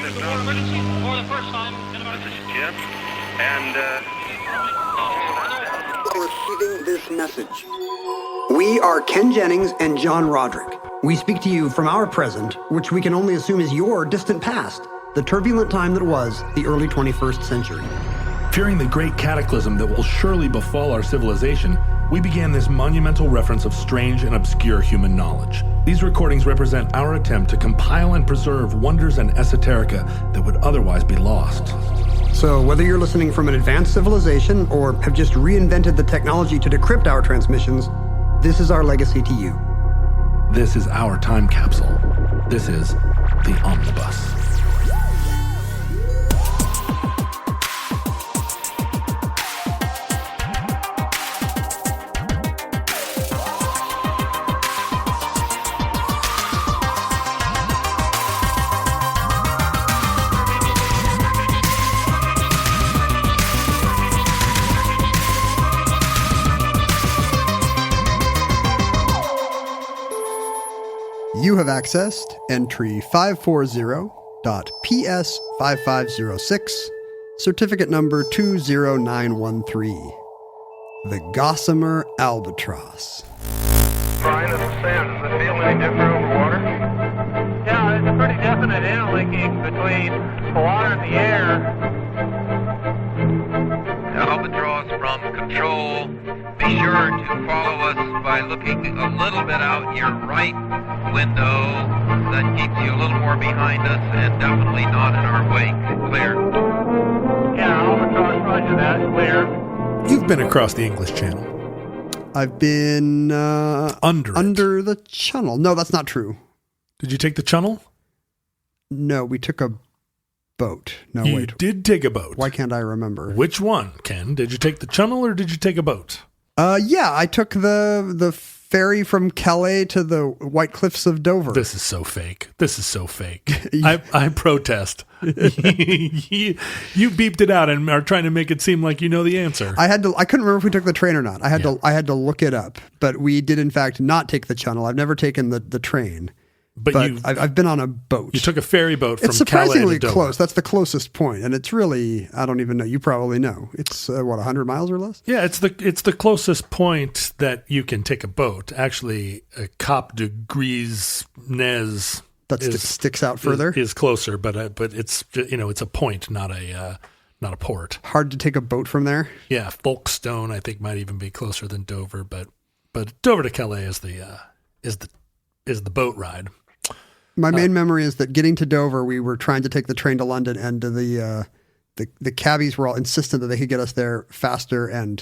emergency for the first time in about... This is Jim, and receiving this message. We are Ken Jennings and John Roderick. We speak to you from our present, which we can only assume is your distant past, the turbulent time that was the early 21st century. Fearing the great cataclysm that will surely befall our civilization, we began this monumental reference of strange and obscure human knowledge. These recordings represent our attempt to compile and preserve wonders and esoterica that would otherwise be lost. So whether you're listening from an advanced civilization or have just reinvented the technology to decrypt our transmissions, this is our legacy to you. This is our time capsule. This is the Omnibus. You have accessed entry 540.PS5506, certificate number 20913. The Gossamer Albatross. Brian, this is Sam. Does it feel any different over water? Yeah, there's a pretty definite interlinking between the water and the air. Albatross from control. Be sure to follow us by looking a little bit out your right window. That keeps you a little more behind us and definitely not in our wake. Clear. Yeah, Albatross, roger that. Clear. You've been across the English Channel. I've been under the channel. No, that's not true. Did you take the channel? No, we took a boat. No, You wait. did take a boat. Why can't I remember? Which one, Ken? Did you take the channel or did you take a boat? Yeah, I took the ferry from Calais to the White Cliffs of Dover. This is so fake. This is so fake. I protest. You beeped it out and are trying to make it seem like you know the answer. I couldn't remember if we took the train or not. I had to look it up, but we did in fact not take the channel. I've never taken the train. But I've been on a boat. You took a ferry boat from It's surprisingly Calais to Dover. close. That's the closest point, and it's really, I don't even know. You probably know. It's 100 miles or less? Yeah, it's the closest point that you can take a boat. Actually, Cap de Gris-Nez Sticks out further. Is closer, but it's it's a point, not a port. Hard to take a boat from there. Yeah, Folkestone I think might even be closer than Dover, but Dover to Calais is the boat ride. My main memory is that getting to Dover, we were trying to take the train to London, and the cabbies were all insistent that they could get us there faster than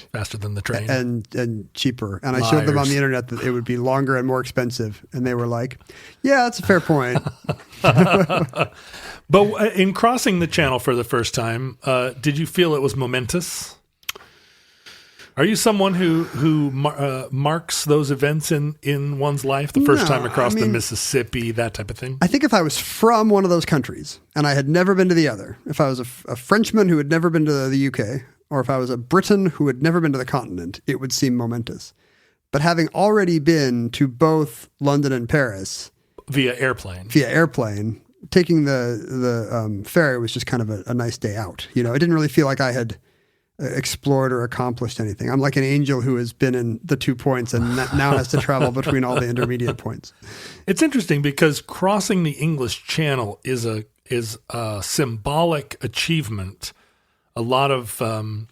the train and cheaper. And I showed them on the internet that it would be longer and more expensive, and they were like, "Yeah, that's a fair point." But in crossing the channel for the first time, did you feel it was momentous? Are you someone who marks those events in one's life, the first time across the Mississippi, that type of thing? I think if I was from one of those countries and I had never been to the other, if I was a Frenchman who had never been to the UK, or if I was a Briton who had never been to the continent, it would seem momentous. But having already been to both London and Paris via airplane, taking the ferry was just kind of a nice day out. It didn't really feel like I had explored or accomplished anything. I'm like an angel who has been in the 2 points and now has to travel between all the intermediate points. It's interesting because crossing the English Channel is a symbolic achievement. A lot of sort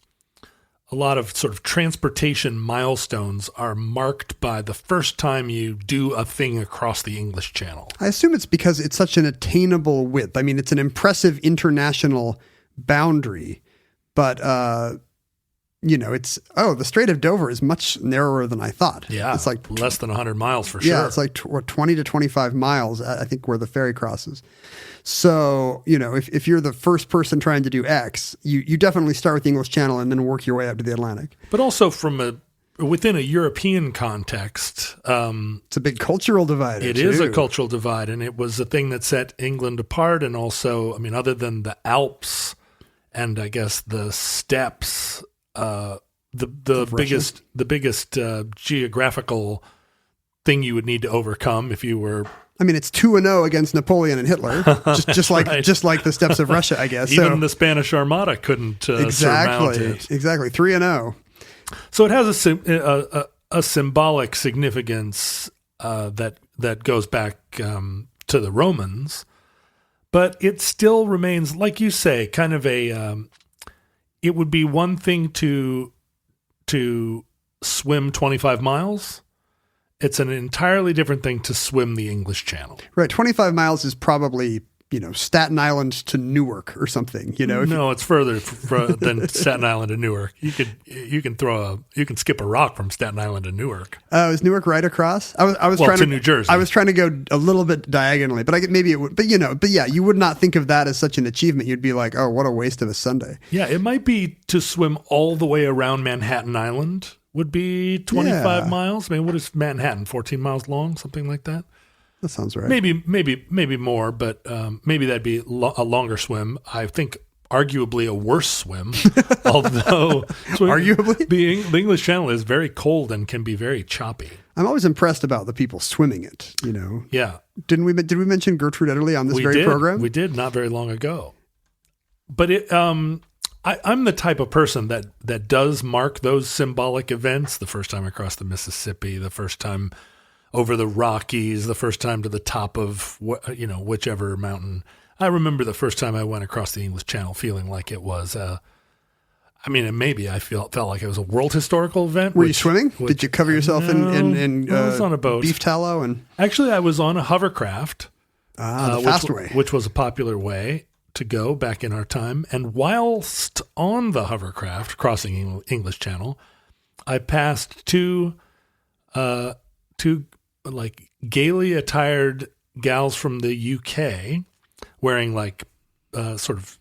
of transportation milestones are marked by the first time you do a thing across the English Channel. I assume it's because it's such an attainable width. I mean, it's an impressive international boundary. But, the Strait of Dover is much narrower than I thought. Yeah, it's like less than 100 miles for sure. Yeah, it's like 20 to 25 miles, I think, where the ferry crosses. So, if you're the first person trying to do X, you definitely start with the English Channel and then work your way up to the Atlantic. But also within a European context. It's a big cultural divide. It is a cultural divide, and it was a thing that set England apart. And also, other than the Alps, and I guess the steppes, the biggest geographical thing you would need to overcome if you were I mean, it's 2-0 against Napoleon and Hitler, just like right. just like the steps of Russia, I guess. Even the Spanish Armada couldn't surmount it. Exactly, 3-0. So it has a symbolic significance that goes back to the Romans, but it still remains, like you say, kind of a. It would be one thing to swim 25 miles. It's an entirely different thing to swim the English Channel. Right, 25 miles is probably, Staten Island to Newark or something, No, it's further than Staten Island to Newark. You can skip a rock from Staten Island to Newark. Is Newark right across? I was trying to New Jersey. I was trying to go a little bit diagonally, but maybe it would. But yeah, you would not think of that as such an achievement. You'd be like, oh, what a waste of a Sunday. Yeah, it might be to swim all the way around Manhattan Island would be 25 miles. I mean, what is Manhattan? 14 miles long, something like that. That sounds right. Maybe more, but maybe that'd be a longer swim. I think arguably a worse swim, although arguably the English Channel is very cold and can be very choppy. I'm always impressed about the people swimming it. Yeah. Did we mention Gertrude Ederle on this program? We did not very long ago. But I'm the type of person that does mark those symbolic events. The first time across the Mississippi, the first time over the Rockies, the first time to the top of whichever mountain. I remember the first time I went across the English Channel feeling like it was. Maybe I felt like it was a world historical event. Were you swimming? Did you cover yourself in I was on a boat, beef tallow and? Actually, I was on a hovercraft. The fast way, which was a popular way to go back in our time. And whilst on the hovercraft crossing English Channel, I passed two like gaily attired gals from the UK wearing like sort of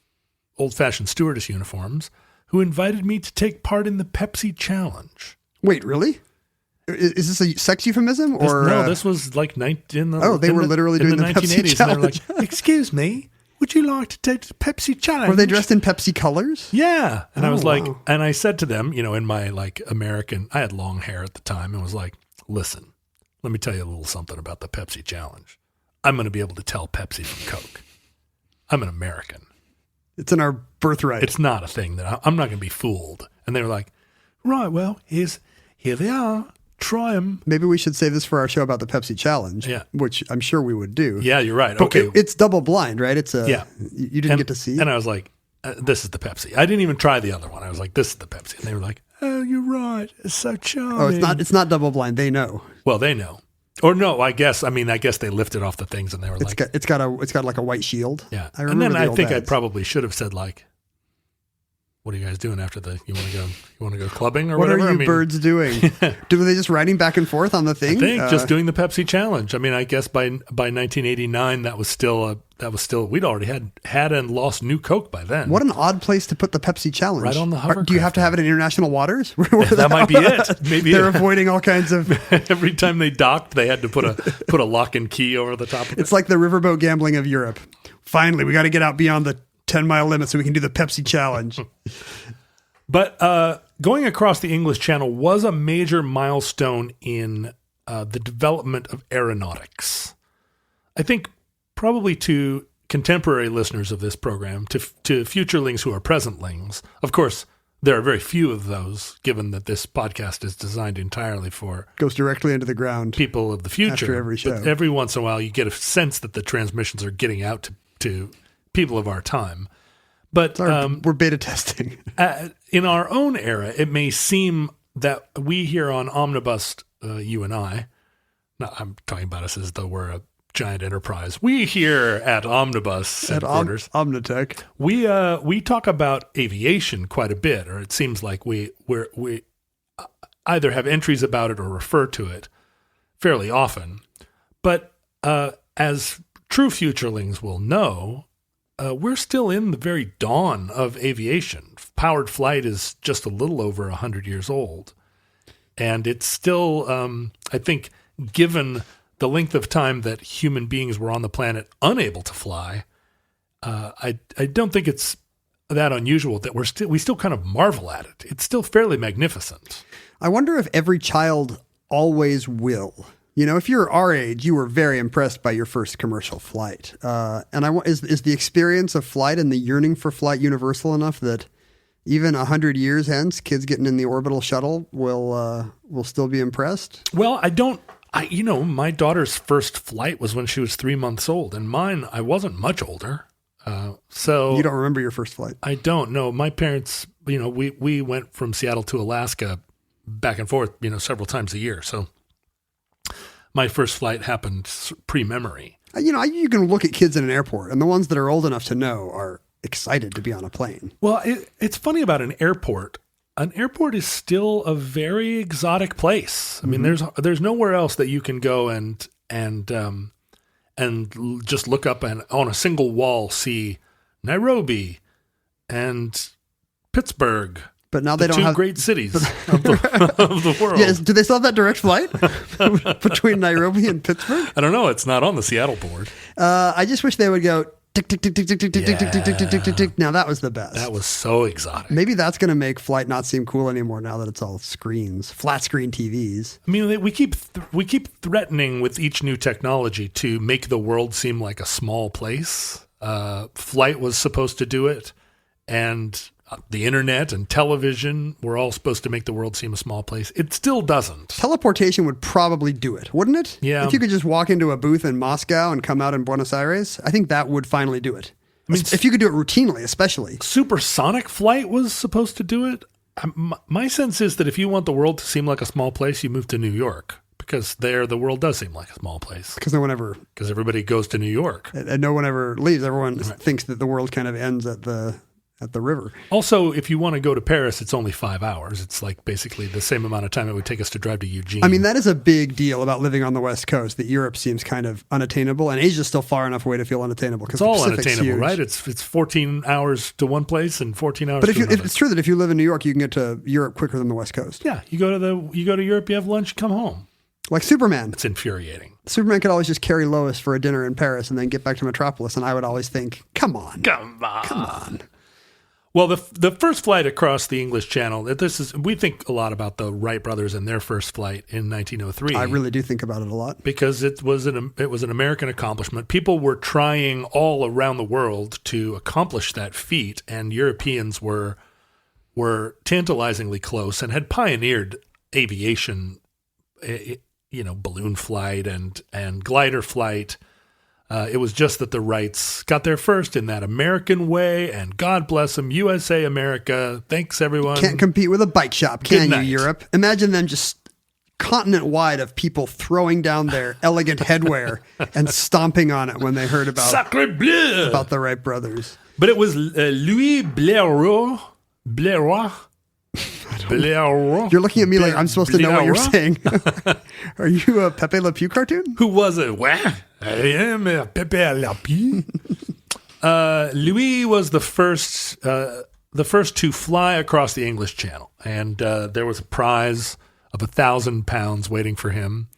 old-fashioned stewardess uniforms who invited me to take part in the Pepsi challenge. Wait, really? Is this a sex euphemism? Or no, this was like they were literally doing the 1980s. And they were like, excuse me, would you like to take the Pepsi challenge? Were they dressed in Pepsi colors? Yeah. And I was like, wow. And I said to them, in my like American, I had long hair at the time, and was like, listen, let me tell you a little something about the Pepsi challenge. I'm going to be able to tell Pepsi from Coke. I'm an American. It's in our birthright. It's not a thing that I'm not going to be fooled. And they were like, right, well, here they are. Try them. Maybe we should save this for our show about the Pepsi challenge, which I'm sure we would do. Yeah, you're right. But okay. It's double blind, right? You didn't get to see. And I was like, this is the Pepsi. I didn't even try the other one. I was like, this is the Pepsi. And they were like, oh, you're right. It's so charming. Oh, it's not double blind. They know. Well, they know. Or no, I guess they lifted off the things and they were it's got like a white shield. Yeah. I remember and then I think ads. I probably should have said like, what are you guys doing after you want to go clubbing or whatever? What are you birds doing? Were they just riding back and forth on the thing? I think just doing the Pepsi challenge. I mean, I guess by 1989 that was still we'd already had and lost new Coke by then. What an odd place to put the Pepsi challenge. Right on the hovercraft. Do you have to have it in international waters? That might be it. Maybe they're avoiding all kinds of. Every time they docked, they had to put a lock and key over the top of it. It's like the riverboat gambling of Europe. Finally, we got to get out beyond the 10-mile limit so we can do the Pepsi challenge. But going across the English Channel was a major milestone in the development of aeronautics. I think probably to contemporary listeners of this program, to futurelings who are presentlings. Of course, there are very few of those, given that this podcast is designed entirely for... Goes directly into the ground. People of the future. After every show. But every once in a while, you get a sense that the transmissions are getting out to people of our time. But we're beta testing. In our own era, it may seem that we here on Omnibus, you and I, I'm talking about us as though we're a giant enterprise. We here at Omnibus headquarters, Omnitech, we talk about aviation quite a bit, or it seems like we either have entries about it or refer to it fairly often. But as true futurelings will know, we're still in the very dawn of aviation. Powered flight is just a little over 100 years old. And it's still, I think, given the length of time that human beings were on the planet unable to fly, I don't think it's that unusual that we still kind of marvel at it. It's still fairly magnificent. I wonder if every child always will You know, if you're our age, you were very impressed by your first commercial flight. Is the experience of flight and the yearning for flight universal enough that even 100 years hence, kids getting in the orbital shuttle will still be impressed? Well, my daughter's first flight was when she was 3 months old, and mine, I wasn't much older. So you don't remember your first flight? I don't know. My parents, we went from Seattle to Alaska back and forth, several times a year. So my first flight happened pre-memory. You can look at kids in an airport, and the ones that are old enough to know are excited to be on a plane. Well, it's funny about an airport. An airport is still a very exotic place. I mean, there's nowhere else that you can go and just look up and on a single wall see Nairobi and Pittsburgh. But now they don't have great cities of the world. Yes, do they still have that direct flight between Nairobi and Pittsburgh? I don't know. It's not on the Seattle board. I just wish they would go tick tick tick tick tick tick tick tick tick tick tick tick tick tick. Now that was the best. That was so exotic. Maybe that's going to make flight not seem cool anymore now that it's all screens, flat screen TVs. I mean, we keep threatening with each new technology to make the world seem like a small place. Flight was supposed to do it, and the internet and television were all supposed to make the world seem a small place. It still doesn't. Teleportation would probably do it, wouldn't it? Yeah. If you could just walk into a booth in Moscow and come out in Buenos Aires, I think that would finally do it. I mean, if you could do it routinely, especially. Supersonic flight was supposed to do it. My sense is that if you want the world to seem like a small place, you move to New York, because there the world does seem like a small place. Because everybody goes to New York. And no one ever leaves. Everyone thinks that the world kind of ends at the river. Also, if you want to go to Paris, it's only 5 hours. It's like basically the same amount of time it would take us to drive to Eugene. I mean, that is a big deal about living on the West Coast, that Europe seems kind of unattainable, and Asia's still far enough away to feel unattainable. It's all unattainable, right? It's 14 hours to one place and 14 hours to another. But it's true that if you live in New York, you can get to Europe quicker than the West Coast. Yeah, you go to Europe, you have lunch, come home. Like Superman. It's infuriating. Superman could always just carry Lois for a dinner in Paris and then get back to Metropolis, and I would always think, come on. Well, the first flight across the English Channel, we think a lot about the Wright brothers and their first flight in 1903. I really do think about it a lot. Because it was an American accomplishment. People were trying all around the world to accomplish that feat, and Europeans were tantalizingly close and had pioneered aviation, balloon flight and glider flight. It was just that the Wrights got there first in that American way, and God bless them, USA, America. Thanks, everyone. Can't compete with a bike shop, can you, Europe? Imagine them just continent-wide of people throwing down their elegant headwear and stomping on it when they heard about the Wright brothers. But it was Louis Blériot. You're looking at me like I'm supposed to know what you're saying. Are you a Pepe Le Pew cartoon? Who was it? Well, I am a Pepe Le Pew. Louis was the first to fly across the English Channel, and there was a prize of £1,000 waiting for him.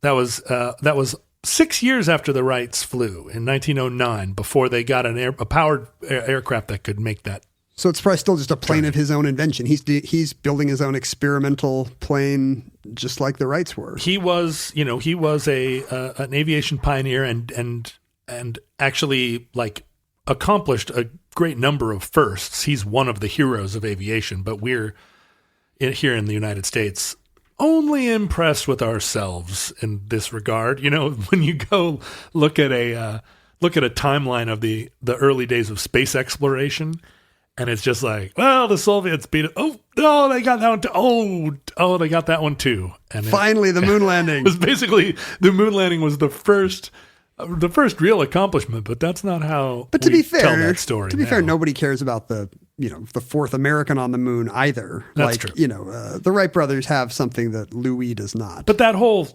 That was 6 years after the Wrights flew in 1909, before they got a powered aircraft that could make that. So it's probably still just a plane of his own invention. He's building his own experimental plane, just like the Wrights were. He was an aviation pioneer and actually accomplished a great number of firsts. He's one of the heroes of aviation, but we're here in the United States only impressed with ourselves in this regard. When you go look at a timeline of the early days of space exploration. And it's just like, well, the Soviets beat it. Oh, no, they got that one too. Oh, they got that one too. And finally, the moon landing. It was basically, the moon landing was the first real accomplishment, but that's not how tell that story. To be fair, nobody cares about the fourth American on the moon either. That's true. The Wright brothers have something that Louis does not. But that whole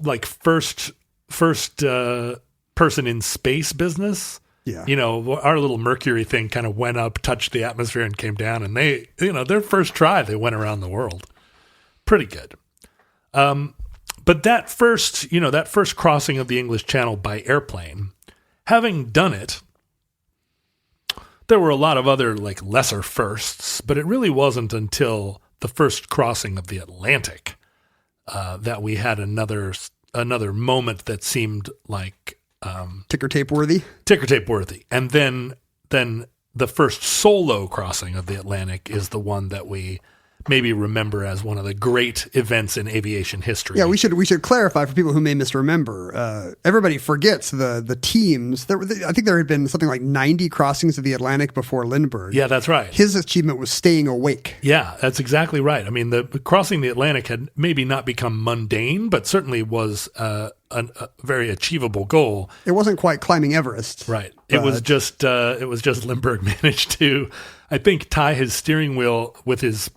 first person in space business. Yeah. Our little Mercury thing kind of went up, touched the atmosphere, and came down. And they, their first try, they went around the world. Pretty good. But that first crossing of the English Channel by airplane, having done it, there were a lot of other lesser firsts, but it really wasn't until the first crossing of the Atlantic that we had another another moment that seemed like ticker tape worthy. And then the first solo crossing of the Atlantic is the one that we maybe remember as one of the great events in aviation history. Yeah, we should clarify for people who may misremember. Everybody forgets the teams. I think there had been something like 90 crossings of the Atlantic before Lindbergh. Yeah, that's right. His achievement was staying awake. Yeah, that's exactly right. I mean, the crossing the Atlantic had maybe not become mundane, but certainly was a very achievable goal. It wasn't quite climbing Everest. Right. It was just Lindbergh managed to, I think, tie his steering wheel with his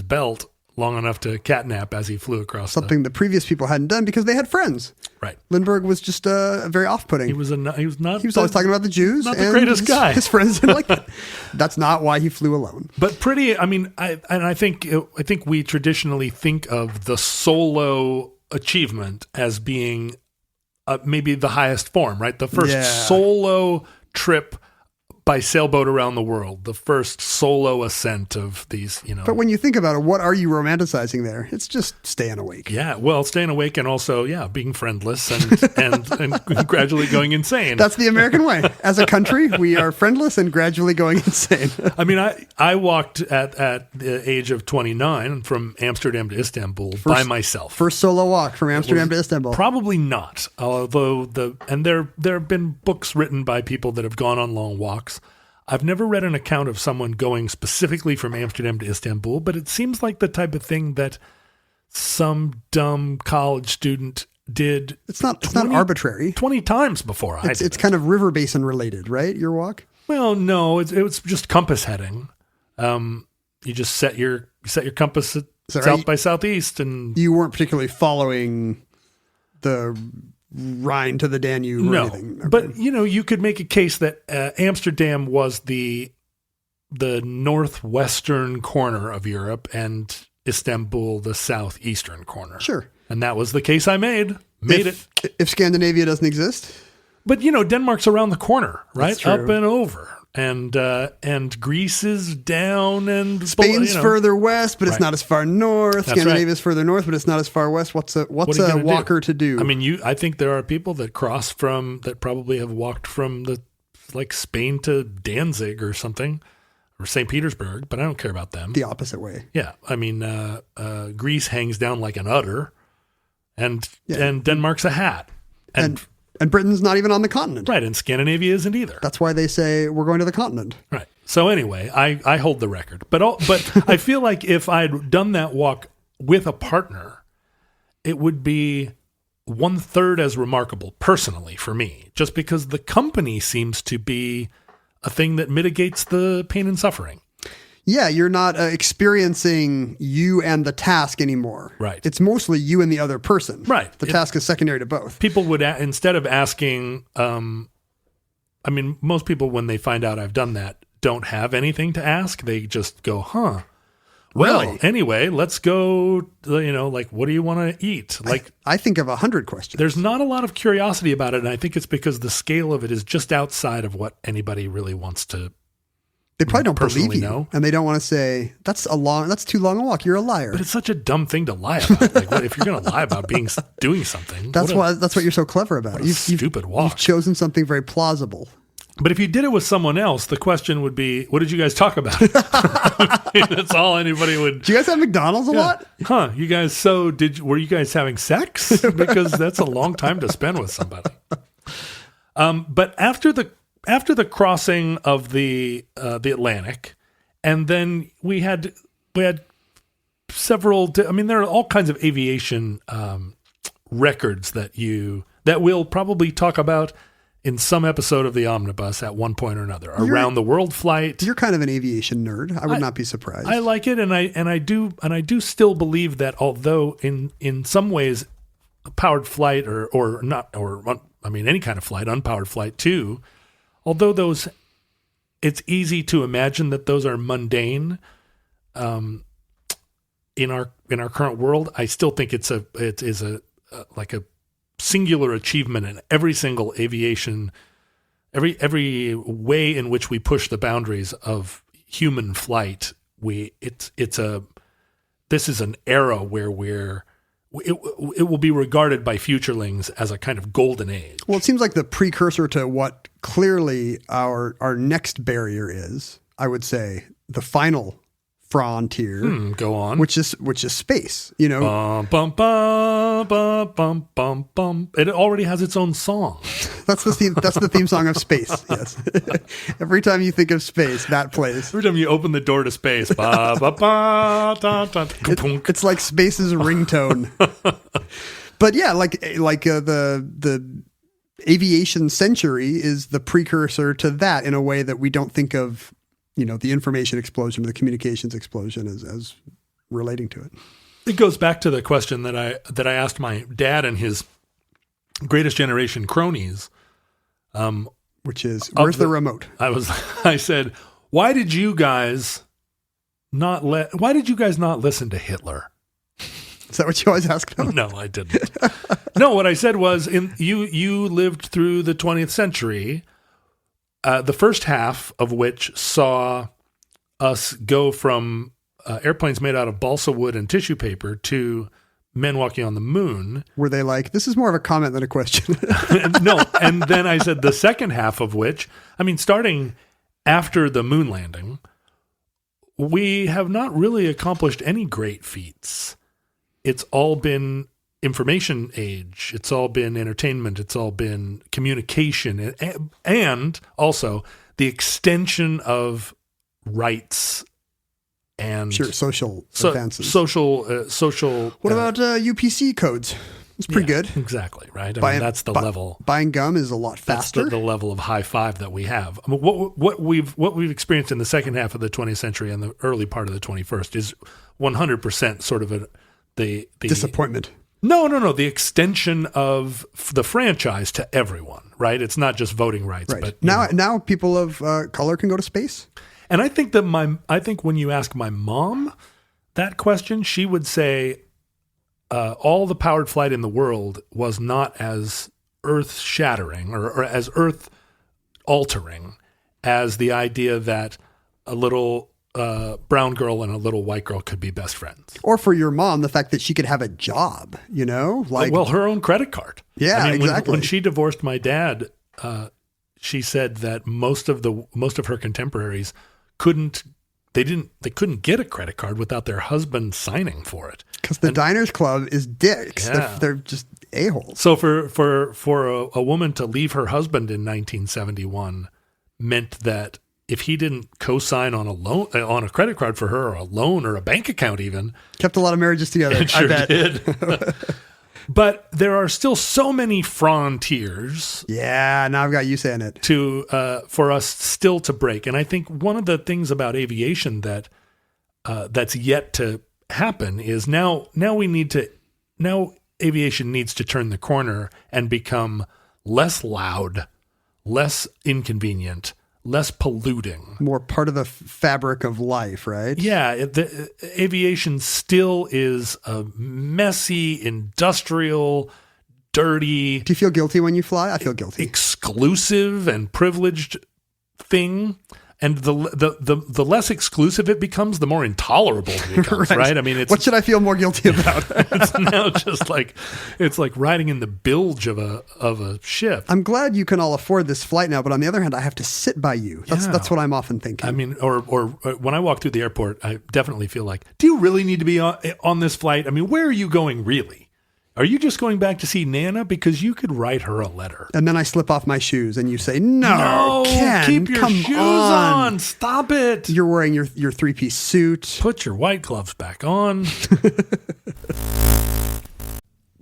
belt long enough to catnap as he flew across. Something the previous people hadn't done because they had friends. Right. Lindbergh was just very off-putting. He was always talking about the Jews. Not the greatest guy. His friends didn't like that. That's not why he flew alone. But I think we traditionally think of the solo achievement as being maybe the highest form, right? The first solo trip by sailboat around the world, the first solo ascent of these, But when you think about it, what are you romanticizing there? It's just staying awake. Yeah, well, staying awake and also, being friendless and gradually going insane. That's the American way. As a country, we are friendless and gradually going insane. I mean, I walked at the age of 29 from Amsterdam to Istanbul by myself. First solo walk from Amsterdam to Istanbul. Probably not, although there have been books written by people that have gone on long walks. I've never read an account of someone going specifically from Amsterdam to Istanbul, but it seems like the type of thing that some dumb college student did. It's not arbitrary. 20 times before I did. It's kind of river basin related, right? Your walk? Well, no, it was just compass heading. You just set your compass at south by southeast, and you weren't particularly following the Rhine to the Danube or anything. Okay. But you could make a case that Amsterdam was the northwestern corner of Europe and Istanbul the southeastern corner. Sure. And that was the case I made. If Scandinavia doesn't exist. But Denmark's around the corner, right? That's true. Up and over. And Greece is down, and Spain's further west, but it's not as far north. That's Scandinavia's further north, but it's not as far west. What's a walker to do? I mean, I think there are people that that probably have walked from Spain to Danzig or something, or St. Petersburg, but I don't care about them. The opposite way. Yeah, I mean, Greece hangs down like an udder, and Denmark's a hat, And Britain's not even on the continent. Right, and Scandinavia isn't either. That's why they say we're going to the continent. Right. So anyway, I hold the record. But I feel like if I'd done that walk with a partner, it would be 1/3 as remarkable personally for me, just because the company seems to be a thing that mitigates the pain and suffering. Yeah, you're not experiencing you and the task anymore. Right. It's mostly you and the other person. Right. The task is secondary to both. People would, instead of asking, most people, when they find out I've done that, don't have anything to ask. They just go, huh. Well, Really? Anyway, let's go, what do you want to eat? I think of 100 questions. There's not a lot of curiosity about it, and I think it's because the scale of it is just outside of what anybody really wants to. They probably don't believe personally you, know. and they don't want to say that's too long a walk. You're a liar. But it's such a dumb thing to lie about. If you're going to lie about doing something, that's what you're so clever about. Stupid walk. You've chosen something very plausible. But if you did it with someone else, the question would be, what did you guys talk about? That's all anybody would. Do you guys have McDonald's a lot? Huh? You guys? Were you guys having sex? Because that's a long time to spend with somebody. But after the crossing of the Atlantic, and then we had several. There are all kinds of aviation records that we'll probably talk about in some episode of the Omnibus at one point or another. Around the world flight. You're kind of an aviation nerd. I would not be surprised. I like it, and I do still believe that although in some ways powered flight or any kind of flight, unpowered flight too. Although it's easy to imagine that those are mundane in our current world. I still think it is a singular achievement in every single aviation, every way in which we push the boundaries of human flight. This is an era where it will be regarded by futurelings as a kind of golden age. Well, it seems like the precursor to what clearly our next barrier is, I would say, the final frontier. Go on. Which is space, you know. Bum, bum, bum, bum, bum, bum, bum. It already has its own song. That's the theme song of space. Yes. Every time you think of space, that plays. Every time you open the door to space, ba, ba, ba, da, da, it's like space's ringtone. But yeah, like the aviation century is the precursor to that in a way that we don't think of, you know, the information explosion or the communications explosion as relating to it. It goes back to the question that I asked my dad and his greatest generation cronies, which is, where's the remote? I said, why did you guys not listen to Hitler? Is that what you always ask them? No, I didn't. No, what I said was, you lived through the 20th century, the first half of which saw us go from airplanes made out of balsa wood and tissue paper to men walking on the moon. Were they like, this is more of a comment than a question? No. And then I said the second half of which, I mean, starting after the moon landing, we have not really accomplished any great feats. It's all been information age. It's all been entertainment. It's all been communication, and also the extension of rights and social advances. Social. What about UPC codes? It's pretty good. Exactly, right? I mean, that's the level. Buying gum is a lot faster. That's the level of high five that we have. I mean, what we've experienced in the second half of the 20th century and the early part of the 21st is 100% sort of the disappointment. No. The extension of the franchise to everyone, right? It's not just voting rights, right. But now people of color can go to space. And I think that when you ask my mom that question, she would say all the powered flight in the world was not as earth-shattering or as earth-altering as the idea that a little brown girl and a little white girl could be best friends. Or for your mom, the fact that she could have a job, you know? Her own credit card. Yeah, I mean, exactly. When she divorced my dad, she said that most of her contemporaries couldn't get a credit card without their husband signing for it. Because the Diners Club is dicks. Yeah. They're just a-holes. So for a woman to leave her husband in 1971 meant that if he didn't co-sign on a credit card for her, or a loan, or a bank account even. Kept a lot of marriages together, it sure I bet. did. But there are still so many frontiers. Yeah, now I've got you saying it. For us still to break. And I think one of the things about aviation that's yet to happen is now aviation needs to turn the corner and become less loud, less inconvenient, less polluting. More part of the fabric of life, right? Yeah. The aviation still is a messy, industrial, dirty. Do you feel guilty when you fly? I feel guilty. Exclusive and privileged thing. And the less exclusive it becomes, the more intolerable it becomes, right? I mean, what should I feel more guilty about? It's now just like riding in the bilge of a ship. I'm glad you can all afford this flight now, but on the other hand, I have to sit by you. That's what I'm often thinking. I mean, or when I walk through the airport, I definitely feel like, do you really need to be on this flight? I mean, where are you going really? Are you just going back to see Nana? Because you could write her a letter. And then I slip off my shoes and you say, no, Ken, keep your shoes on. Stop it. You're wearing your 3-piece suit. Put your white gloves back on.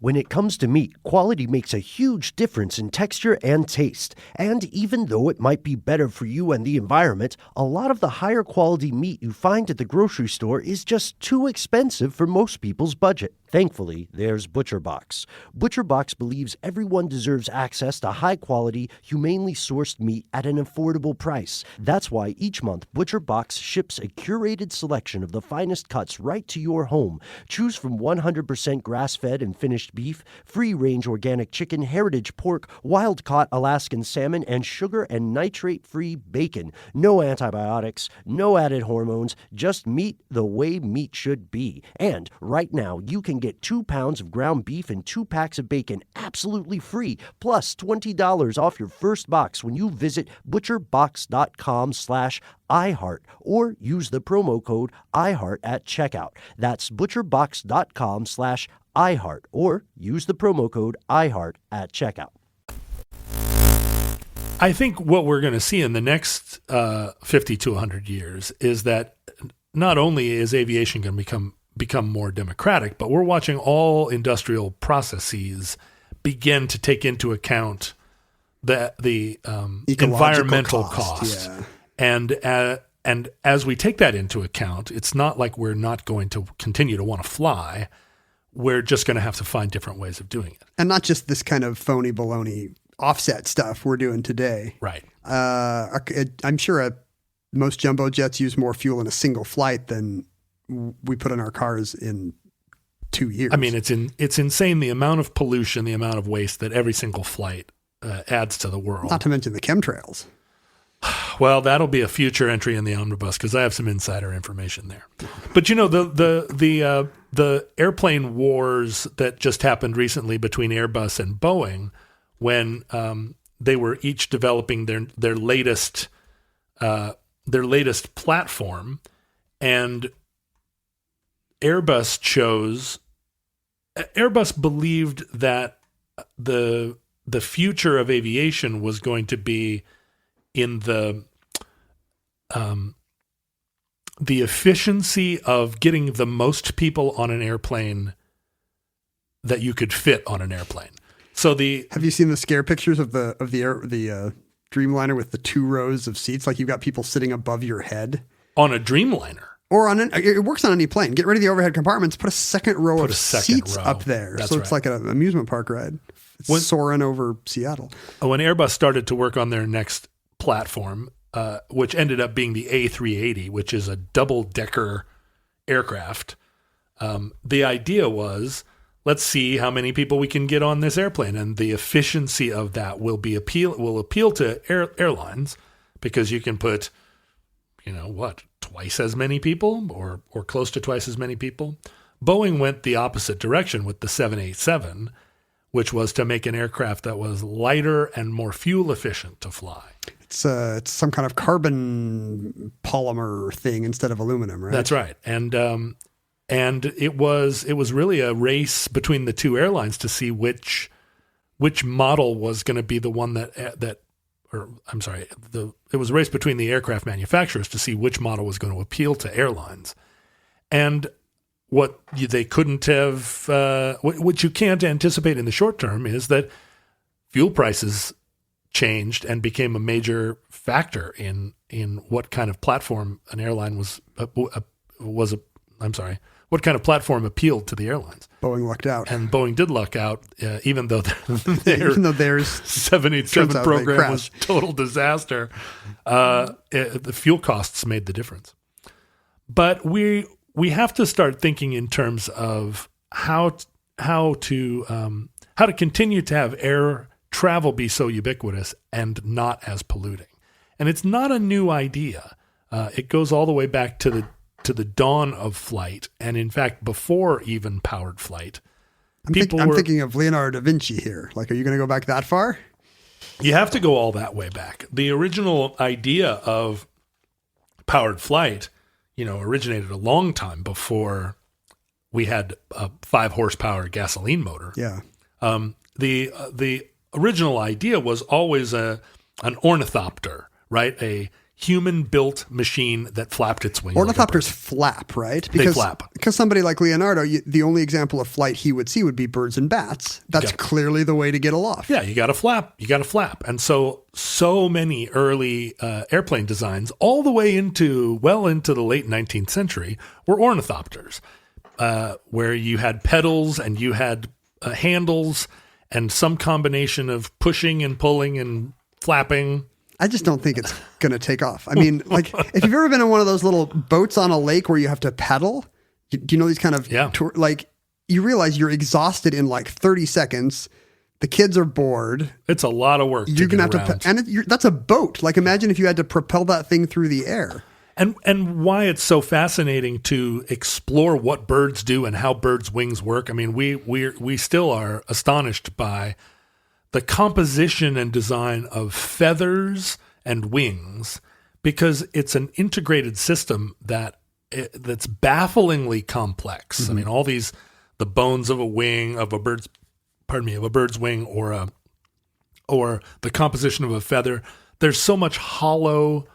When it comes to meat, quality makes a huge difference in texture and taste. And even though it might be better for you and the environment, a lot of the higher quality meat you find at the grocery store is just too expensive for most people's budget. Thankfully, there's ButcherBox. ButcherBox believes everyone deserves access to high-quality, humanely sourced meat at an affordable price. That's why each month, ButcherBox ships a curated selection of the finest cuts right to your home. Choose from 100% grass-fed and finished beef, free-range organic chicken, heritage pork, wild-caught Alaskan salmon, and sugar and nitrate-free bacon. No antibiotics, no added hormones, just meat the way meat should be. And right now, you can get 2 pounds of ground beef and 2 packs of bacon absolutely free, plus $20 off your first box when you visit butcherbox.com/iHeart or use the promo code iHeart at checkout. That's butcherbox.com/iHeart or use the promo code iHeart at checkout. I think what we're going to see in the next 50 to 100 years is that not only is aviation going to become more democratic, but we're watching all industrial processes begin to take into account the environmental cost. Yeah. And as we take that into account, it's not like we're not going to continue to want to fly. We're just going to have to find different ways of doing it. And not just this kind of phony baloney offset stuff we're doing today. Right. I'm sure most jumbo jets use more fuel in a single flight than we put in our cars in 2 years. I mean, it's insane the amount of pollution, the amount of waste that every single flight adds to the world. Not to mention the chemtrails. Well, that'll be a future entry in the omnibus because I have some insider information there. But you know, the airplane wars that just happened recently between Airbus and Boeing, when they were each developing their latest platform, and Airbus believed that the future of aviation was going to be in the efficiency of getting the most people on an airplane that you could fit on an airplane. So have you seen the scare pictures of the Dreamliner with the 2 rows of seats? Like you've got people sitting above your head on a Dreamliner, or it works on any plane. Get rid of the overhead compartments. Put a second row of seats up there. That's so it's like an amusement park ride. It's soaring over Seattle. When Airbus started to work on their next platform, which ended up being the A380, which is a double-decker aircraft, the idea was, let's see how many people we can get on this airplane, and the efficiency of that will appeal to airlines, because you can put, twice as many people or close to twice as many people. Boeing went the opposite direction with the 787, which was to make an aircraft that was lighter and more fuel efficient to fly. It's some kind of carbon polymer thing instead of aluminum, right? That's right. And it was really a race between the two airlines to see which model was going to be the one it was a race between the aircraft manufacturers to see which model was going to appeal to airlines. And what they couldn't have, what you can't anticipate in the short term is that fuel prices changed and became a major factor in what kind of platform an airline what kind of platform appealed to the airlines. Boeing lucked out. And Boeing did luck out, even though their 787 program was a total disaster. The fuel costs made the difference. But we have to start thinking in terms of how to continue to have air travel be so ubiquitous and not as polluting. And it's not a new idea. It goes all the way back to the dawn of flight, and in fact, before even powered flight. I'm thinking of Leonardo da Vinci here. Like, are you going to go back that far? You have to go all that way back. The original idea of powered flight, originated a long time before we had a 5 horsepower gasoline motor. Yeah. The original idea was always an ornithopter, right? A human-built machine that flapped its wings. Ornithopters flap, right? They flap. Because somebody like Leonardo, the only example of flight he would see would be birds and bats. That's clearly the way to get aloft. Yeah, you got to flap. And so many early airplane designs, all the way into the late 19th century, were ornithopters, where you had pedals and you had handles and some combination of pushing and pulling and flapping. I just don't think it's going to take off. I mean, like, if you've ever been in one of those little boats on a lake where you have to pedal, do you know these kind of you realize you're exhausted in like 30 seconds. The kids are bored. It's a lot of work. You're going to have to, that's a boat. Like, imagine if you had to propel that thing through the air. And why it's so fascinating to explore what birds do and how birds' wings work. I mean, we still are astonished by the composition and design of feathers and wings, because it's an integrated system that's bafflingly complex. I mean, all the bones of a bird's wing, or the composition of a feather. There's so much hollow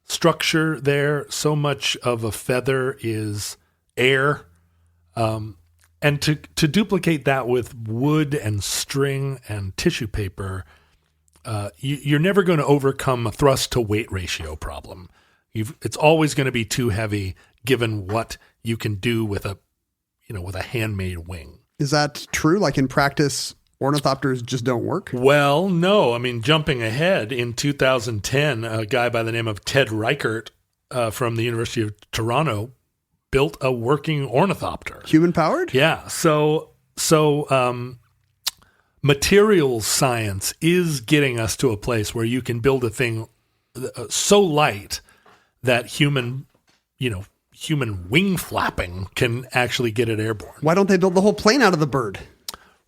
structure there. So much of a feather is air. And to duplicate that with wood and string and tissue paper, you're never going to overcome a thrust to weight ratio problem. It's always going to be too heavy, given what you can do with a handmade wing. Is that true? Like in practice, ornithopters just don't work? Well, no. I mean, jumping ahead, in 2010, a guy by the name of Ted Reichert from the University of Toronto built a working ornithopter. Human-powered? Yeah. So materials science is getting us to a place where you can build a thing so light that human wing flapping can actually get it airborne. Why don't they build the whole plane out of the bird?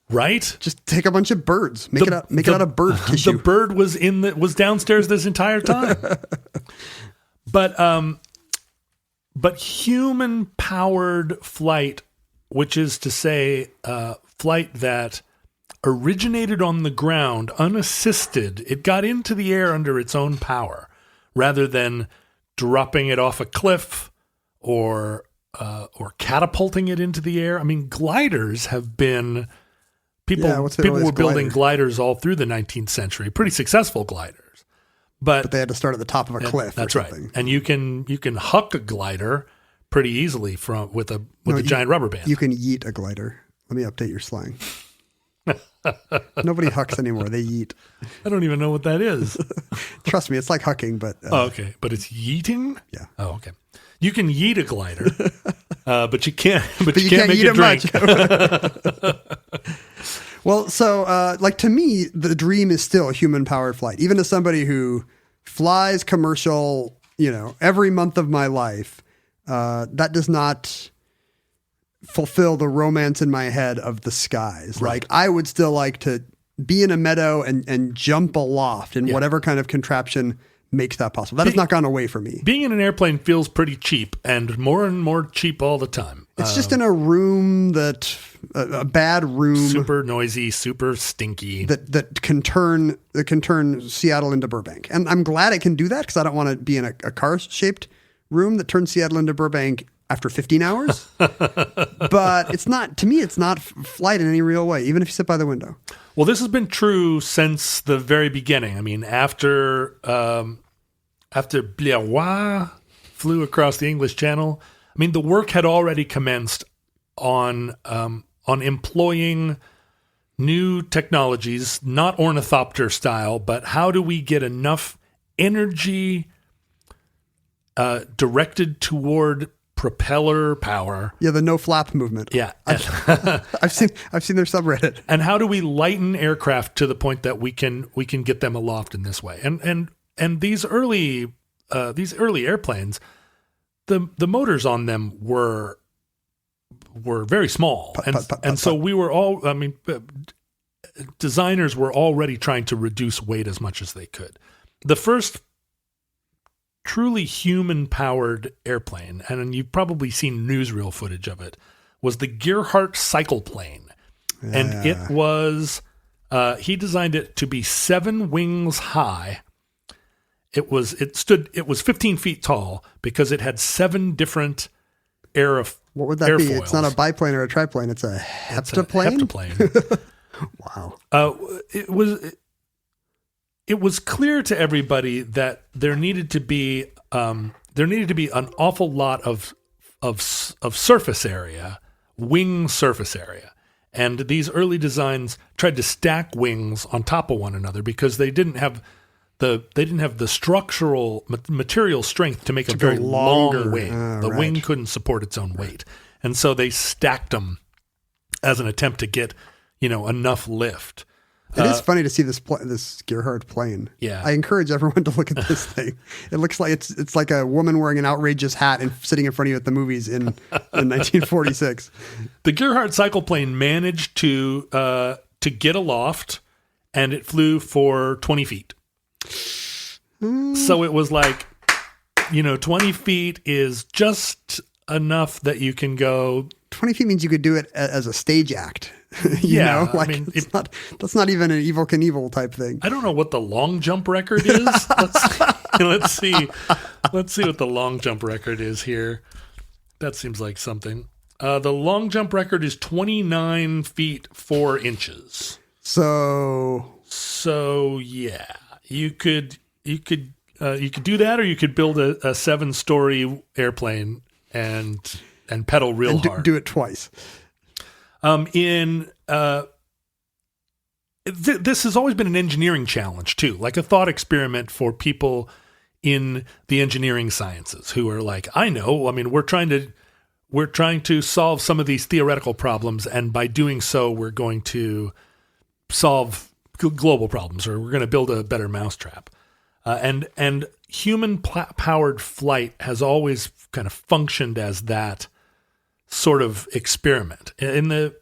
Right? Just take a bunch of birds, make it out of bird tissue. The bird was downstairs this entire time. But human-powered flight, which is to say flight that originated on the ground unassisted, it got into the air under its own power, rather than dropping it off a cliff or catapulting it into the air. I mean, gliders have been... People were building gliders all through the 19th century, pretty successful gliders. But they had to start at the top of a cliff. That's right. And you can huck a glider pretty easily with a giant rubber band. You can yeet a glider. Let me update your slang. Nobody hucks anymore. They yeet. I don't even know what that is. Trust me, it's like hucking, but... okay. But it's yeeting? Yeah. Oh, okay. You can yeet a glider, but you can't make it drink. Well, so to me, the dream is still human-powered flight. Even as somebody who flies commercial, every month of my life, that does not fulfill the romance in my head of the skies. Right. Like, I would still like to be in a meadow and jump aloft in whatever kind of contraption makes that possible. That has not gone away for me. Being in an airplane feels pretty cheap, and more cheap all the time. It's just in a room a bad room, super noisy, super stinky, that can turn Seattle into Burbank. And I'm glad it can do that, because I don't want to be in a car-shaped room that turns Seattle into Burbank after 15 hours. But it's not flight in any real way, even if you sit by the window. Well, this has been true since the very beginning. I mean, after Blériot flew across the English Channel, I mean, the work had already commenced on employing new technologies, not ornithopter style, but how do we get enough energy directed toward propeller power? Yeah, the no flap movement. Yeah, I've seen their subreddit. And how do we lighten aircraft to the point that we can get them aloft in this way? And these early airplanes, the motors on them were very small, and so we were all. I mean, designers were already trying to reduce weight as much as they could. The first truly human-powered airplane, and you've probably seen newsreel footage of it, was the Gerhardt cycleplane. Yeah. And it was, he designed it to be 7 wings high. It was 15 feet tall because it had 7 different airfoils. What would that be? It's not a biplane or a triplane. It's a heptaplane? Heptaplane. Wow. It was clear to everybody that there needed to be an awful lot of surface area, wing surface area, and these early designs tried to stack wings on top of one another because they didn't have the structural material strength to make a very long wing. The wing couldn't support its own weight, and so they stacked them as an attempt to get enough lift. It is funny to see this Gerhard plane. Yeah. I encourage everyone to look at this thing. It looks like it's like a woman wearing an outrageous hat and sitting in front of you at the movies in 1946. The Gerhard cycle plane managed to get aloft, and it flew for 20 feet. So it was like, 20 feet is just enough that you can go. 20 feet means you could do it as a stage act. That's not even an Evel Knievel type thing. I don't know what the long jump record is. Let's see what the long jump record is here. That seems like something. The long jump record is 29 feet 4 inches. So yeah, you could do that, or you could build a 7-story airplane and pedal real hard. Do it twice. This has always been an engineering challenge too, like a thought experiment for people in the engineering sciences who are like, we're trying to solve some of these theoretical problems, and by doing so, we're going to solve global problems, or we're going to build a better mousetrap. And human-powered flight has always kind of functioned as that sort of experiment. In the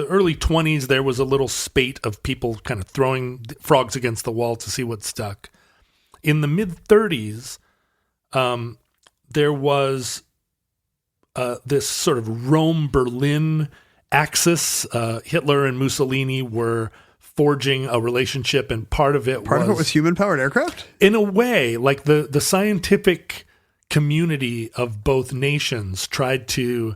early 20s, there was a little spate of people kind of throwing frogs against the wall to see what stuck. In the mid-30s, there was this sort of Rome-Berlin axis. Hitler and Mussolini were forging a relationship, and part of it was human-powered aircraft? In a way, like the scientific community of both nations tried to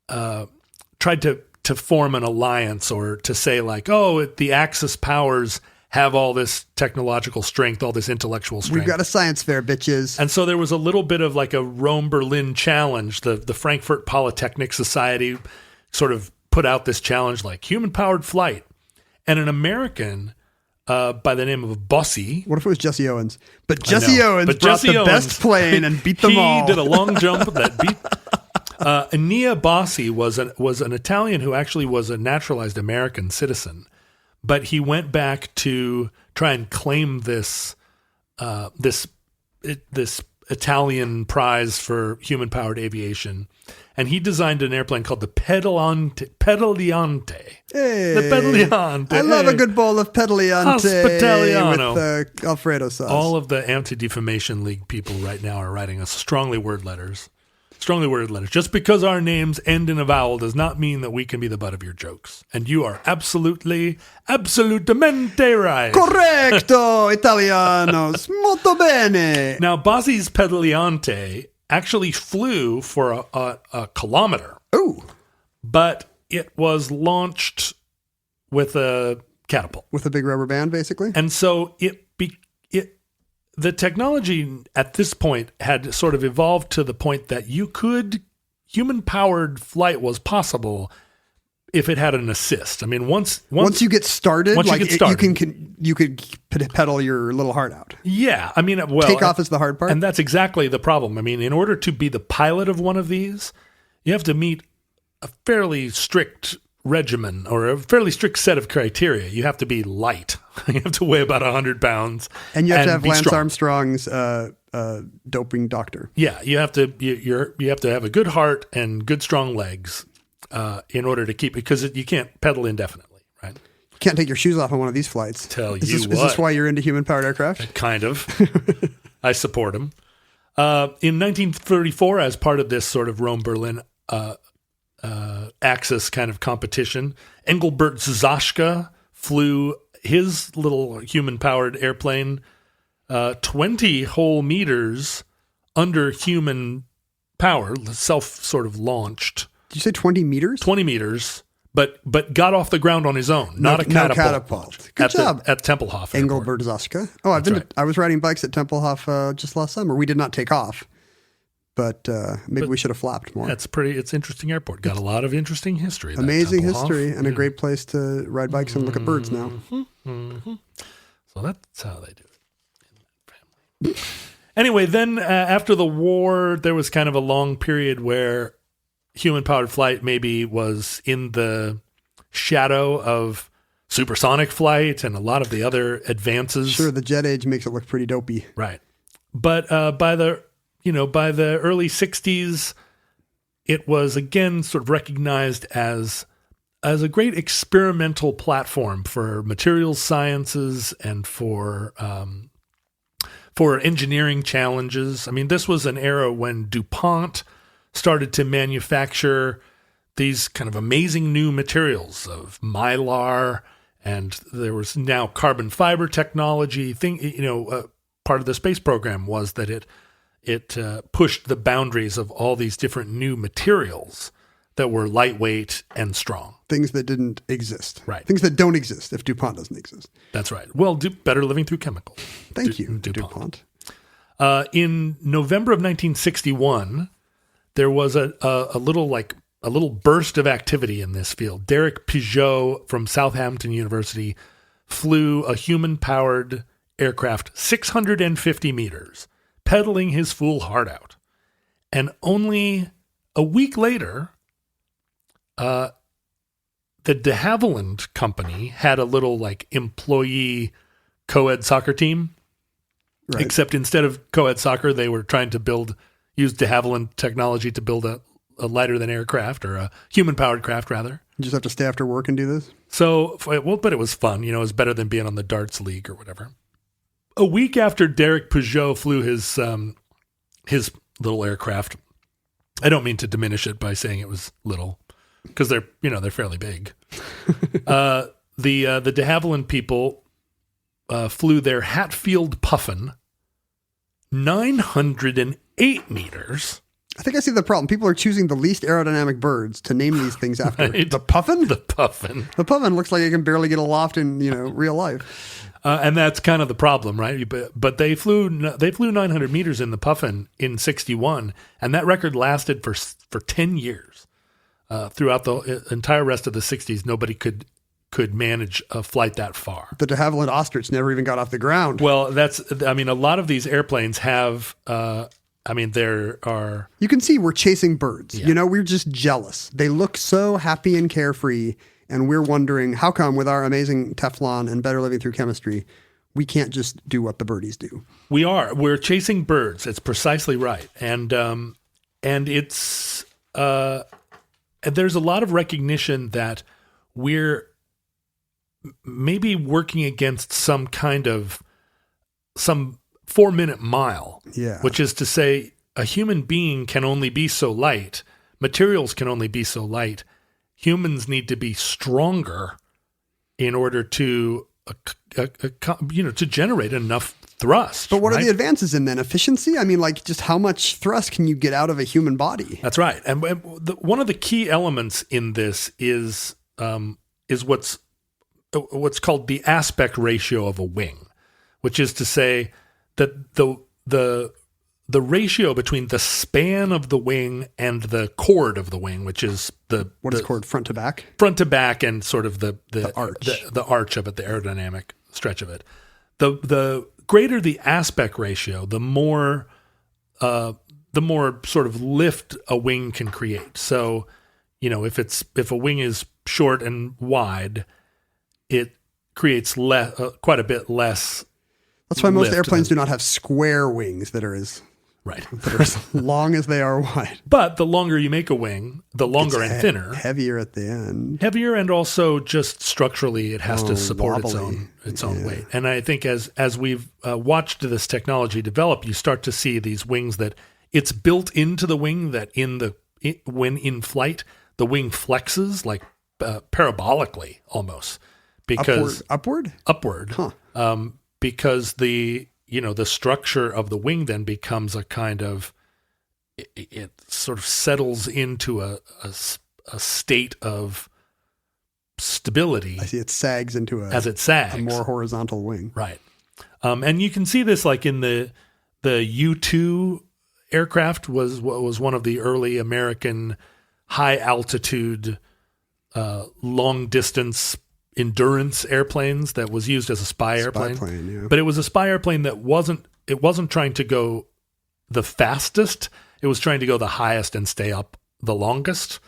form an alliance, or to say like, the Axis powers have all this technological strength, all this intellectual strength. We've got a science fair, bitches. And so there was a little bit of like a Rome-Berlin challenge. The Frankfurt Polytechnic Society sort of put out this challenge, like human-powered flight. And an American by the name of Bossy. What if it was Jesse Owens? But Jesse Owens brought the best plane and beat them all. He did a long jump that beat. Ania Bossy was an Italian who actually was a naturalized American citizen, but he went back to try and claim this Italian prize for human-powered aviation. And he designed an airplane called the Pedaliante. Hey, the Pedaliante. I love a good bowl of Pedaliante Hospitaliano. With Alfredo sauce. All of the Anti-Defamation League people right now are writing us strongly worded letters. Just because our names end in a vowel does not mean that we can be the butt of your jokes. And you are absolutamente right. Correcto, Italianos. Molto bene. Now, Bossy's Pedaliante actually flew for a kilometer. Ooh. But it was launched with a catapult. With a big rubber band, basically? And so the technology at this point had sort of evolved to the point that human-powered flight was possible if it had an assist. I mean, once you get started, you could pedal your little heart out. Yeah, I mean, takeoff is the hard part, and that's exactly the problem. I mean, in order to be the pilot of one of these, you have to meet a fairly strict regimen, or a fairly strict set of criteria. You have to be light. You have to weigh about 100 pounds, and you have to have Lance strong. Armstrong's doping doctor. Yeah, you have to have a good heart and good strong legs in order to keep it, because you can't pedal indefinitely, right? You can't take your shoes off on one of these flights. Is this why you're into human-powered aircraft? Kind of. I support them. In 1934, as part of this sort of Rome-Berlin Axis kind of competition, Engelbert Zaschka flew his little human-powered airplane 20 whole meters under human power, self sort of launched. Did you say 20 meters? 20 meters, but got off the ground on his own, not a catapult. No catapult. Good job. At Tempelhof Engelbert Zaschka. Oh, I was riding bikes at Tempelhof just last summer. We did not take off. But maybe we should have flapped more. It's interesting airport. Got a lot of interesting history. Amazing history, and a great place to ride bikes and look at birds now. Mm-hmm. So that's how they do it. Anyway, then after the war, there was kind of a long period where human-powered flight maybe was in the shadow of supersonic flight and a lot of the other advances. Sure, the jet age makes it look pretty dopey. Right. But by the early 60s, it was again sort of recognized as a great experimental platform for materials sciences and for engineering challenges. I mean, this was an era when DuPont started to manufacture these kind of amazing new materials of mylar, and there was now carbon fiber technology. Part of the space program was that it pushed the boundaries of all these different new materials that were lightweight and strong. Things that didn't exist. Right. Things that don't exist if DuPont doesn't exist. That's right. Well, better living through chemicals. Thank you, DuPont. In November of 1961, there was a little burst of activity in this field. Derek Peugeot from Southampton University flew a human-powered aircraft 650 meters, pedaling his fool heart out. And only a week later, the de Havilland Company had a little employee co-ed soccer team. Right. Except instead of co-ed soccer, they were trying to use de Havilland technology to build a lighter than aircraft, or a human powered craft rather. You just have to stay after work and do this? But it was fun. It was better than being on the darts league or whatever. A week after Derek Peugeot flew his little aircraft, I don't mean to diminish it by saying it was little, because they're fairly big. The de Havilland people flew their Hatfield Puffin 908 meters. I think I see the problem. People are choosing the least aerodynamic birds to name these things after. Right. The Puffin? The Puffin. The Puffin looks like it can barely get aloft in real life. And that's kind of the problem, right? But they flew 900 meters in the Puffin in 61, and that record lasted for 10 years. Throughout the entire rest of the 60s, nobody could manage a flight that far. The de Havilland ostrich never even got off the ground. Well, a lot of these airplanes have, there are... You can see we're chasing birds. Yeah. We're just jealous. They look so happy and carefree, and we're wondering how come with our amazing Teflon and better living through chemistry, we can't just do what the birdies do. We're chasing birds. It's precisely right. And it's... there's a lot of recognition that we're maybe working against some 4-minute mile, which is to say a human being can only be so light. Materials can only be so light. Humans need to be stronger in order to, to generate enough thrust. But what are the advances in then? Efficiency? Just how much thrust can you get out of a human body? That's right. And one of the key elements in this is what's called the aspect ratio of a wing, which is to say that the ratio between the span of the wing and the chord of the wing, which is what is chord, front to back? Front to back, and sort of the arch. The arch of it, the aerodynamic stretch of it. The greater the aspect ratio, the more sort of lift a wing can create. So, if a wing is short and wide, it creates quite a bit less. That's why most airplanes do not have square wings that are as long as they are wide. But the longer you make a wing, the longer and thinner, heavier at the end, and also just structurally, it has to support its own weight. And I think as we've watched this technology develop, you start to see these wings that it's built into the wing that when in flight, the wing flexes parabolically almost. Because upward, huh. Because the structure of the wing then becomes a kind of it sort of settles into a state of stability. I see it sags into as it sags, a more horizontal wing, right? And you can see this in the U-2 aircraft was one of the early American high altitude, long distance endurance airplanes that was used as a spy airplane. But it was a spy airplane that wasn't trying to go the fastest. It was trying to go the highest and stay up the longest.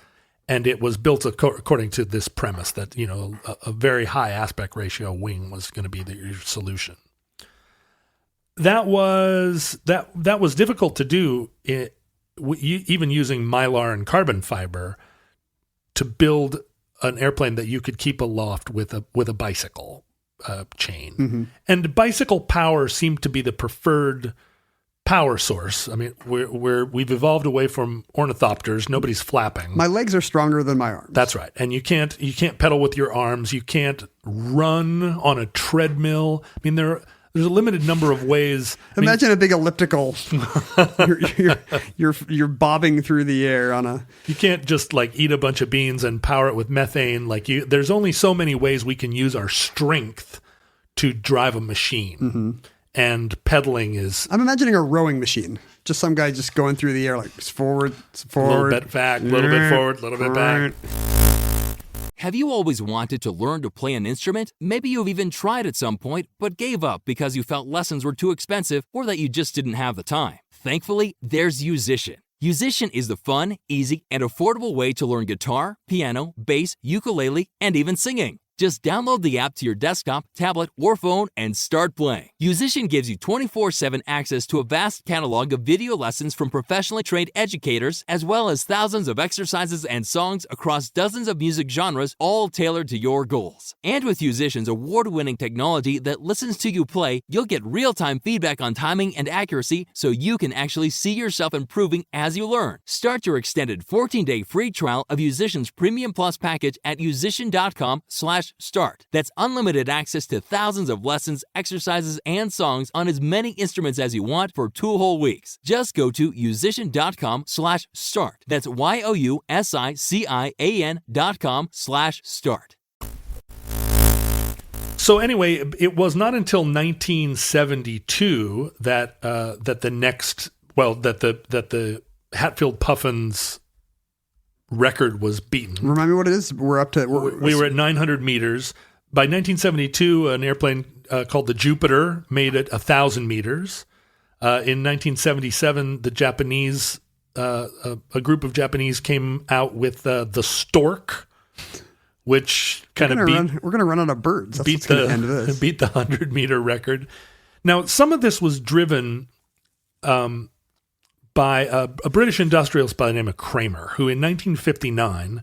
And it was built according to this premise that, a very high aspect ratio wing was going to be your solution. That was difficult to do, even using mylar and carbon fiber, to build an airplane that you could keep aloft with a bicycle chain. Mm-hmm. And bicycle power seemed to be the preferred power source. I mean, we've evolved away from ornithopters. Nobody's flapping. My legs are stronger than my arms. That's right. And you can't pedal with your arms. You can't run on a treadmill. I mean, there's a limited number of ways. Imagine a big elliptical. you're bobbing through the air on a. You can't just eat a bunch of beans and power it with methane. There's only so many ways we can use our strength to drive a machine. Mm-hmm. And pedaling is. I'm imagining a rowing machine. Just some guy just going through the air forward. A little bit back, a little bit forward, a little bit back. Have you always wanted to learn to play an instrument? Maybe you've even tried at some point, but gave up because you felt lessons were too expensive or that you just didn't have the time. Thankfully, there's Musician. Musician is the fun, easy, and affordable way to learn guitar, piano, bass, ukulele, and even singing. Just download the app to your desktop, tablet, or phone and start playing. Musician gives you 24/7 access to a vast catalog of video lessons from professionally trained educators, as well as thousands of exercises and songs across dozens of music genres, all tailored to your goals. And with Musician's award-winning technology that listens to you play, you'll get real-time feedback on timing and accuracy so you can actually see yourself improving as you learn. Start your extended 14-day free trial of Musician's Premium Plus package at musician.com/start. That's unlimited access to thousands of lessons, exercises, and songs on as many instruments as you want for 2 whole weeks. Just go to musician.com/start. That's YOUSICIAN.com/start. So anyway, it was not until 1972 that the Hatfield Puffins record was beaten. Remind me what it is. We were at 900 meters. By 1972, an airplane called the Jupiter made it 1,000 meters. In 1977, the Japanese, a group of Japanese came out with the Stork, which kind of we're going to run out of birds. That's what's going to end this. Beat the 100-meter record. Now, some of this was driven by a British industrialist by the name of Kramer, who in 1959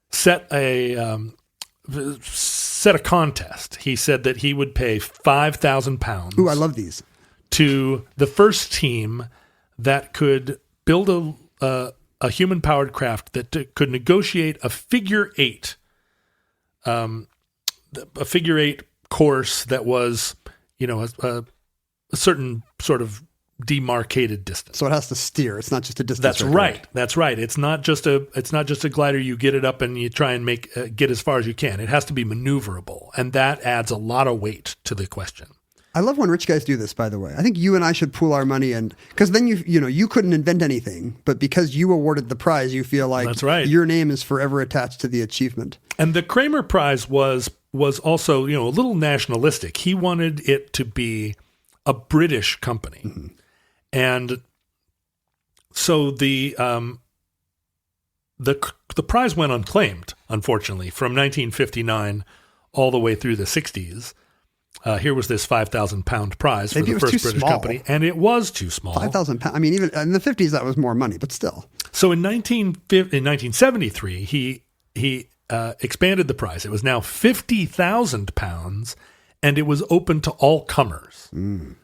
set a contest. He said that he would pay £5,000. Ooh, I love these. To the first team that could build a human-powered craft that could negotiate a figure eight course that was, a certain sort of demarcated distance. So it has to steer. It's not just a distance. That's right. It's not just a glider. You get it up and you try and get as far as you can. It has to be maneuverable, and that adds a lot of weight to the question. I love when rich guys do this, by the way. I think you and I should pool our money, and because then you couldn't invent anything, but because you awarded the prize, you feel like that's right. Your name is forever attached to the achievement. And the Kramer Prize was also a little nationalistic. He wanted it to be a British company. Mm-hmm. And so the prize went unclaimed, unfortunately, from 1959 all the way through the 60s. Here was this £5,000 prize for the first British company, and it was too small. £5,000. I mean, even in the 50s, that was more money, but still. So in 1973, he expanded the prize. It was now £50,000, and it was open to all comers. Mm.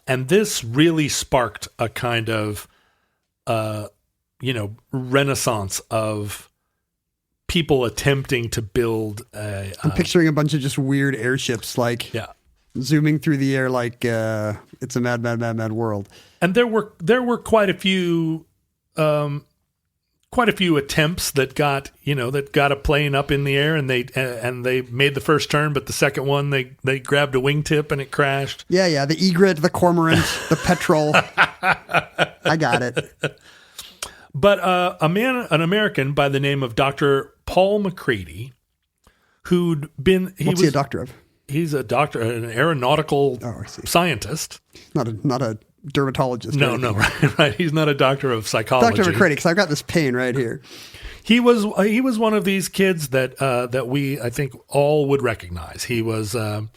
And this really sparked a kind of, renaissance of people attempting to build a... I'm picturing a bunch of just weird airships, zooming through the air like it's a mad, mad, mad, mad world. And there were quite a few attempts that got a plane up in the air, and they made the first turn, but the second one they grabbed a wingtip and it crashed. Yeah, the egret, the cormorant, the petrel. I got it. But an American by the name of Dr. Paul McCready, who'd been what's he a doctor of? He's a doctor, an aeronautical scientist. Not a dermatologist. No, right. He's not a doctor of psychology. Dr. McCready, because I've got this pain right here. He was one of these kids that we, I think, all would recognize. He was born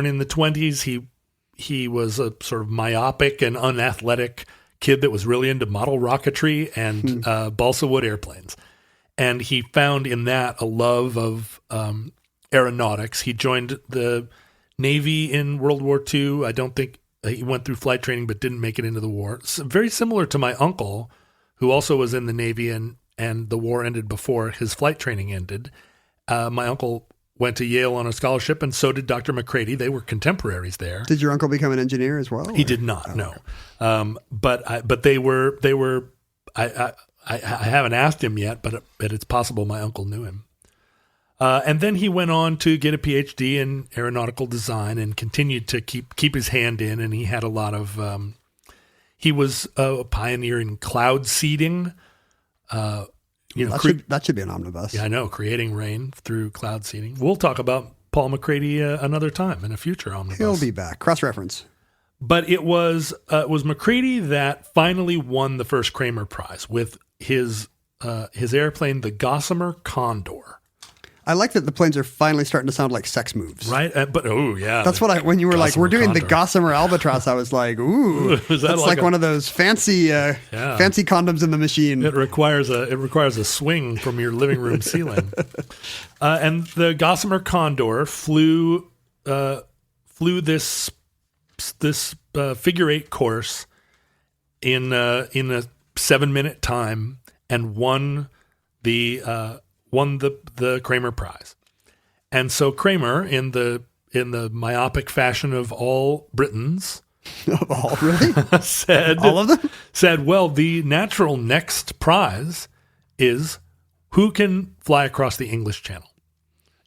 in the 1920s. He was a sort of myopic and unathletic kid that was really into model rocketry and balsa wood airplanes. And he found in that a love of aeronautics. He joined the Navy in World War II. I don't think he went through flight training, but didn't make it into the war. So very similar to my uncle, who also was in the Navy and the war ended before his flight training ended. My uncle went to Yale on a scholarship, and so did Dr. McCready. They were contemporaries there. Did your uncle become an engineer as well? He did not, no. But they were. I haven't asked him yet, but it's possible my uncle knew him. And then he went on to get a PhD in aeronautical design and continued to keep his hand in. And he had a lot of. He was a pioneer in cloud seeding. That should be an omnibus. Yeah, I know, creating rain through cloud seeding. We'll talk about Paul McCready another time in a future omnibus. He'll be back. Cross-reference. But it was McCready that finally won the first Kramer Prize with his airplane, the Gossamer Condor. I like that the planes are finally starting to sound like sex moves. Right? But, yeah. That's what when you were like, we're doing the Gossamer Albatross, I was like, ooh. That's like one of those fancy condoms in the machine. It requires a swing from your living room ceiling. And the Gossamer Condor flew this figure eight course in a 7-minute time and won the Kramer Prize. And so Kramer, in the myopic fashion of all Britons, all really said, all of them said, well, the natural next prize is who can fly across the English Channel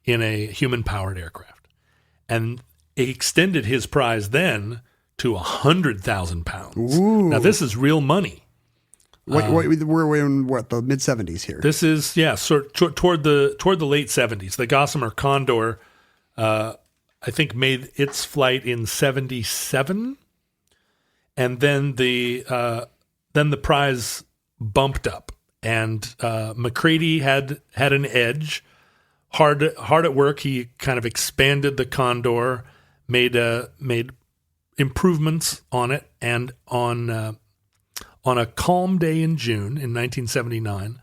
in a human-powered aircraft. And he extended his prize then to 100,000 pounds. Ooh. Now this is real money. We're in the mid-70s here. This is toward the late 70s. The Gossamer Condor, I think, made its flight in 77, and then the prize bumped up, and McCready had an edge. Hard at work, he kind of expanded the Condor, made improvements on it, and on a calm day in June in 1979,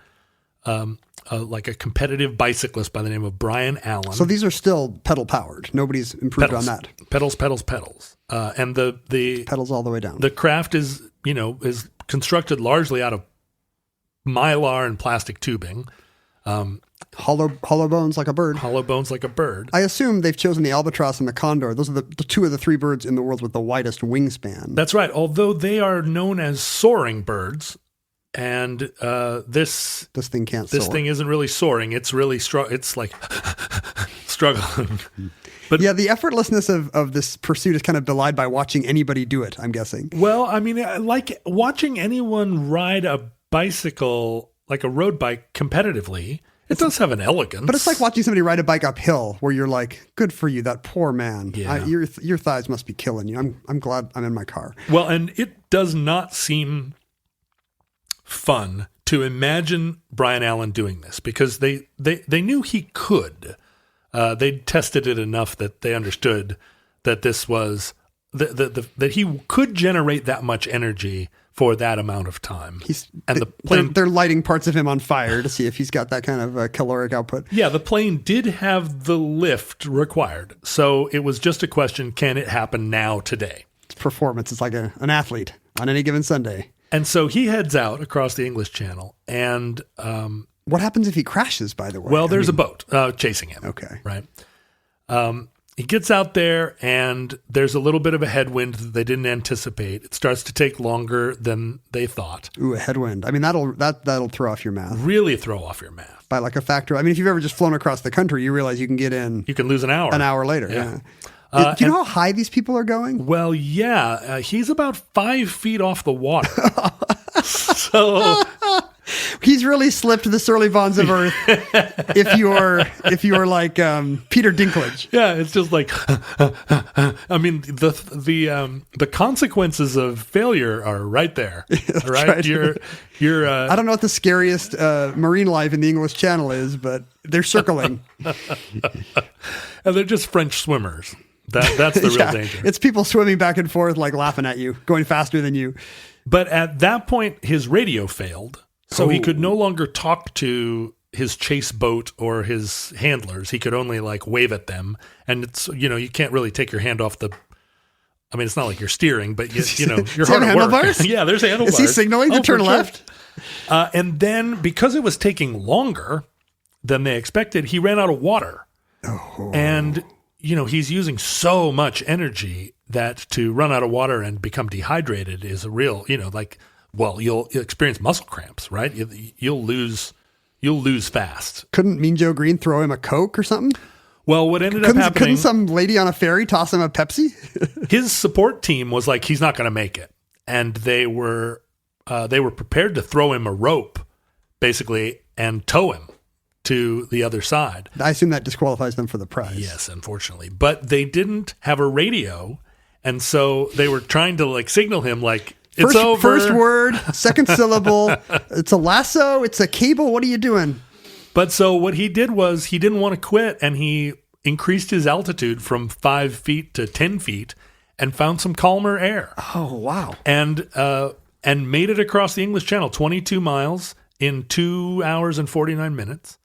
like a competitive bicyclist by the name of Brian Allen. So these are still pedal powered. Nobody's improved on that. Pedals. And the pedals all the way down. The craft is constructed largely out of mylar and plastic tubing. Hollow bones like a bird. Hollow bones like a bird. I assume they've chosen the Albatross and the Condor. Those are the two of the three birds in the world with the widest wingspan. That's right. Although they are known as soaring birds, and this thing can't soar. This thing isn't really soaring. It's really it's like struggling. But yeah, the effortlessness of this pursuit is kind of belied by watching anybody do it, I'm guessing. Well, I mean, like watching anyone ride a bicycle, like a road bike, competitively. It does have an elegance. But it's like watching somebody ride a bike uphill where you're like, good for you, that poor man. Yeah. Your thighs must be killing you. I'm glad I'm in my car. Well, and it does not seem fun to imagine Brian Allen doing this because they knew he could. They'd tested it enough that they understood that this was that he could generate that much energy for that amount of time. They're lighting parts of him on fire to see if he's got that kind of caloric output. Yeah, the plane did have the lift required. So it was just a question, can it happen now, today? It's performance. It's like an athlete on any given Sunday. And so he heads out across the English Channel. And what happens if he crashes, by the way? Well, there's a boat chasing him. Okay. Right. He gets out there, and there's a little bit of a headwind that they didn't anticipate. It starts to take longer than they thought. Ooh, a headwind. I mean, that'll throw off your math. Really throw off your math. By like a factor. I mean, if you've ever just flown across the country, you realize you can get in. You can lose an hour. An hour later, yeah. Do you know how high these people are going? Well, yeah. He's about 5 feet off the water. So He's really slipped the surly bonds of Earth. if you're like Peter Dinklage. Yeah, it's just like I mean the consequences of failure are right there. Right? You're I don't know what the scariest marine life in the English Channel is, but they're circling. And they're just French swimmers. That's the real danger. It's people swimming back and forth, like laughing at you, going faster than you. But at that point, his radio failed, so he could no longer talk to his chase boat or his handlers. He could only like wave at them, and it's you can't really take your hand off the. I mean, it's not like you're steering, but you're hard at work. Yeah, there's handlebars. Is he signaling to turn left? And then because it was taking longer than they expected, he ran out of water, and he's using so much energy that to run out of water and become dehydrated is a real, you'll experience muscle cramps, right? You'll lose fast. Couldn't Mean Joe Green throw him a Coke or something? Well, what ended up happening... Couldn't some lady on a ferry toss him a Pepsi? His support team was like, he's not going to make it. And they were prepared to throw him a rope, basically, and tow him to the other side. I assume that disqualifies them for the prize. Yes, unfortunately. But they didn't have a radio, and so they were trying to like signal him like, it's over. First word, second syllable. It's a lasso. It's a cable. What are you doing? But so what he did was he didn't want to quit, and he increased his altitude from 5 feet to 10 feet and found some calmer air. Oh, wow. And made it across the English Channel, 22 miles in 2 hours and 49 minutes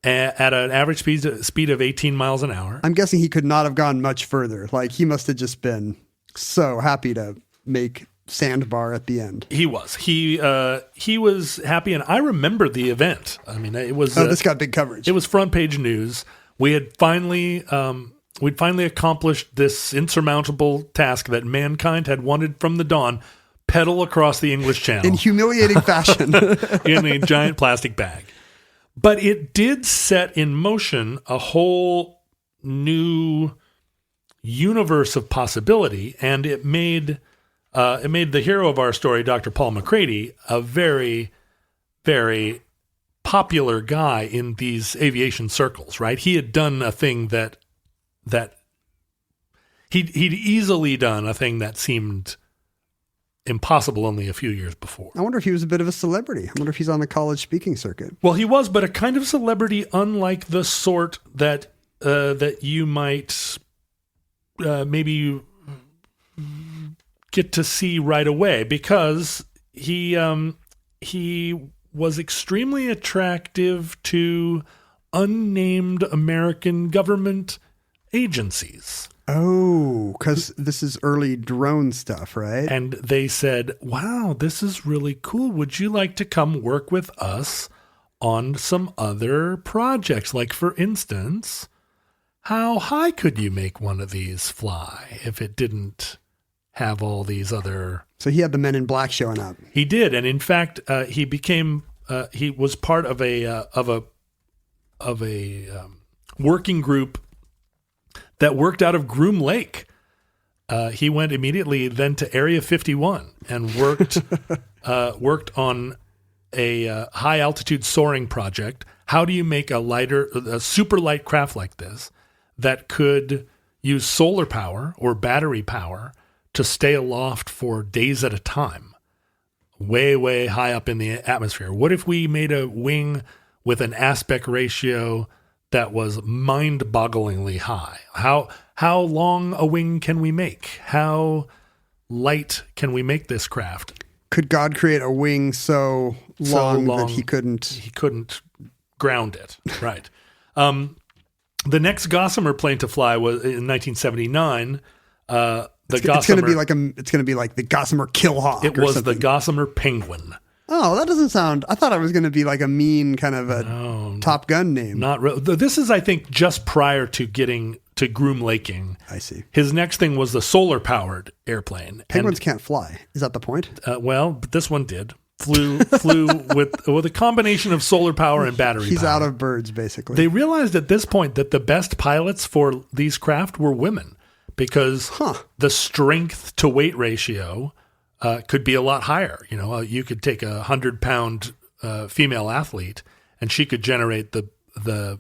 at an average speed of 18 miles an hour. I'm guessing he could not have gone much further. Like, he must have just been so happy to make sandbar at the end. He was. He was happy, and I remember the event. I mean, it was... this got big coverage. It was front page news. We had finally... We'd finally accomplished this insurmountable task that mankind had wanted from the dawn, pedal across the English Channel. In humiliating fashion. In a giant plastic bag. But it did set in motion a whole new universe of possibility, and it made the hero of our story, Dr. Paul McCready, a very, very popular guy in these aviation circles, right? He had done a thing that he'd easily done a thing that seemed impossible only a few years before. I wonder if he was a bit of a celebrity. I wonder if he's on the college speaking circuit. Well, he was, but a kind of celebrity unlike the sort that you might maybe get to see right away, because he was extremely attractive to unnamed American government agencies. Oh, because this is early drone stuff, right? And they said, wow, this is really cool. Would you like to come work with us on some other projects? Like, for instance, how high could you make one of these fly if it didn't have all these other... So he had the Men in Black showing up. He did. And in fact, he was part of a working group that worked out of Groom Lake. He went immediately then to Area 51 and worked on a high altitude soaring project. How do you make a super light craft like this that could use solar power or battery power to stay aloft for days at a time, way, way high up in the atmosphere? What if we made a wing with an aspect ratio that was mind-bogglingly high? How long a wing can we make? How light can we make this craft? Could God create a wing so long that he couldn't ground it? Right. The next Gossamer plane to fly was in 1979. It's going to be like the Gossamer Killhawk. It was the Gossamer Penguin. Oh, that doesn't sound... I thought it was going to be like a mean kind of a Top Gun name. Not really. This is, I think, just prior to getting to Groom Laking. I see. His next thing was the solar-powered airplane. Penguins can't fly. Is that the point? Well, but this one did. Flew with a combination of solar power and battery power. He's out of birds, basically. They realized at this point that the best pilots for these craft were women, because the strength to weight ratio could be a lot higher. You know, you could take a 100-pound female athlete, and she could generate the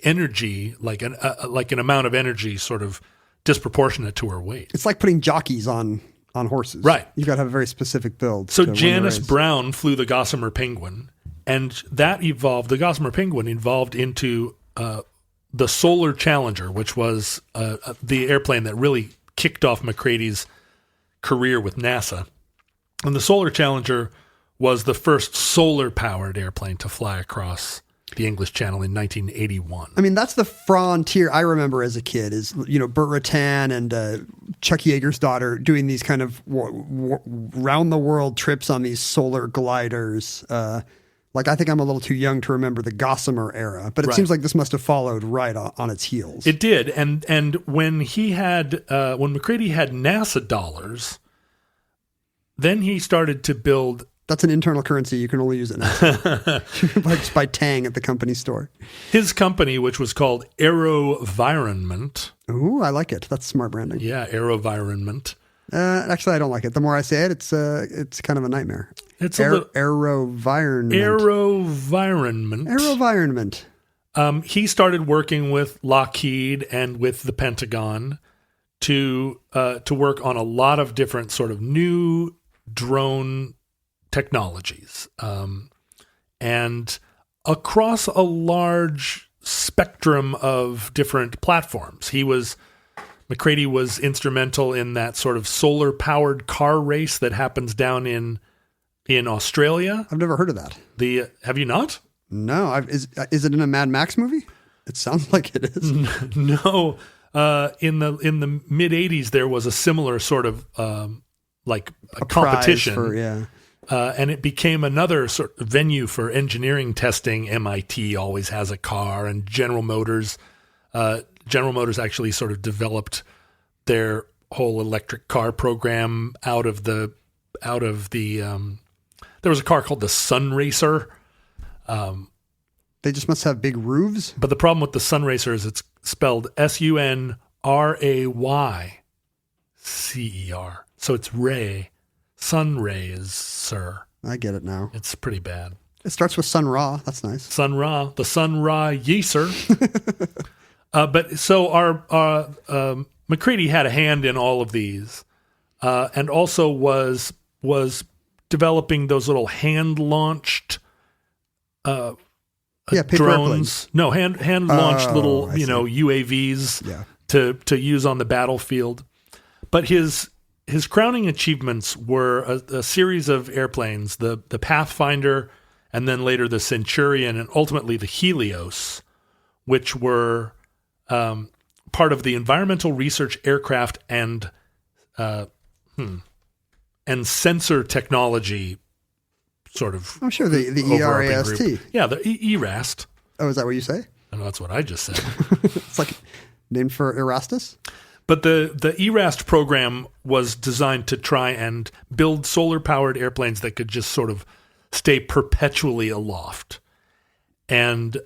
energy like an amount of energy sort of disproportionate to her weight. It's like putting jockeys on horses. Right. You've got to have a very specific build. So Janice Brown flew the Gossamer Penguin, and that evolved. The Gossamer Penguin evolved into the Solar Challenger, which was the airplane that really kicked off McCrady's career with NASA. And the Solar Challenger was the first solar-powered airplane to fly across the English Channel in 1981. I mean, that's the frontier I remember as a kid is, Burt Rutan and Chuck Yeager's daughter doing these kind of round-the-world trips on these solar gliders. I think I'm a little too young to remember the Gossamer era, but it seems like this must have followed right on its heels. It did. And when he had, when McCrady had NASA dollars, then he started to build. That's an internal currency. You can only use it now. Just buy Tang at the company store. His company, which was called AeroVironment. Ooh, I like it. That's smart branding. Yeah, AeroVironment. Actually, I don't like it. The more I say it, it's kind of a nightmare. It's AeroVironment. AeroVironment. He started working with Lockheed and with the Pentagon to work on a lot of different sort of new drone technologies, and across a large spectrum of different platforms. McCrady was instrumental in that sort of solar-powered car race that happens down in Australia. I've never heard of that. Have you not? No. Is it in a Mad Max movie? It sounds like it is. No. In the mid '80s, there was a similar sort of a competition. And it became another sort of venue for engineering testing. MIT always has a car, and General Motors actually sort of developed their whole electric car program out of the there was a car called the Sun Racer. They just must have big roofs. But the problem with the Sun Racer is it's spelled SUNRAYCER. So it's Ray. Sun rays, sir. I get it now. It's pretty bad. It starts with Sun Ra. That's nice. Sun Ra, the Sun Ra yeaser. But so our McCrady had a hand in all of these, and also was developing those little hand launched drones. Airplanes. No, hand launched little UAVs to use on the battlefield. But his crowning achievements were a series of airplanes, the Pathfinder, and then later the Centurion, and ultimately the Helios, which were part of the Environmental Research Aircraft and Sensor Technology sort of. I'm sure the ERAST. Group. Yeah, the ERAST. Oh, is that what you say? No, that's what I just said. It's like named for Erastus? But the ERAST program was designed to try and build solar-powered airplanes that could just sort of stay perpetually aloft, and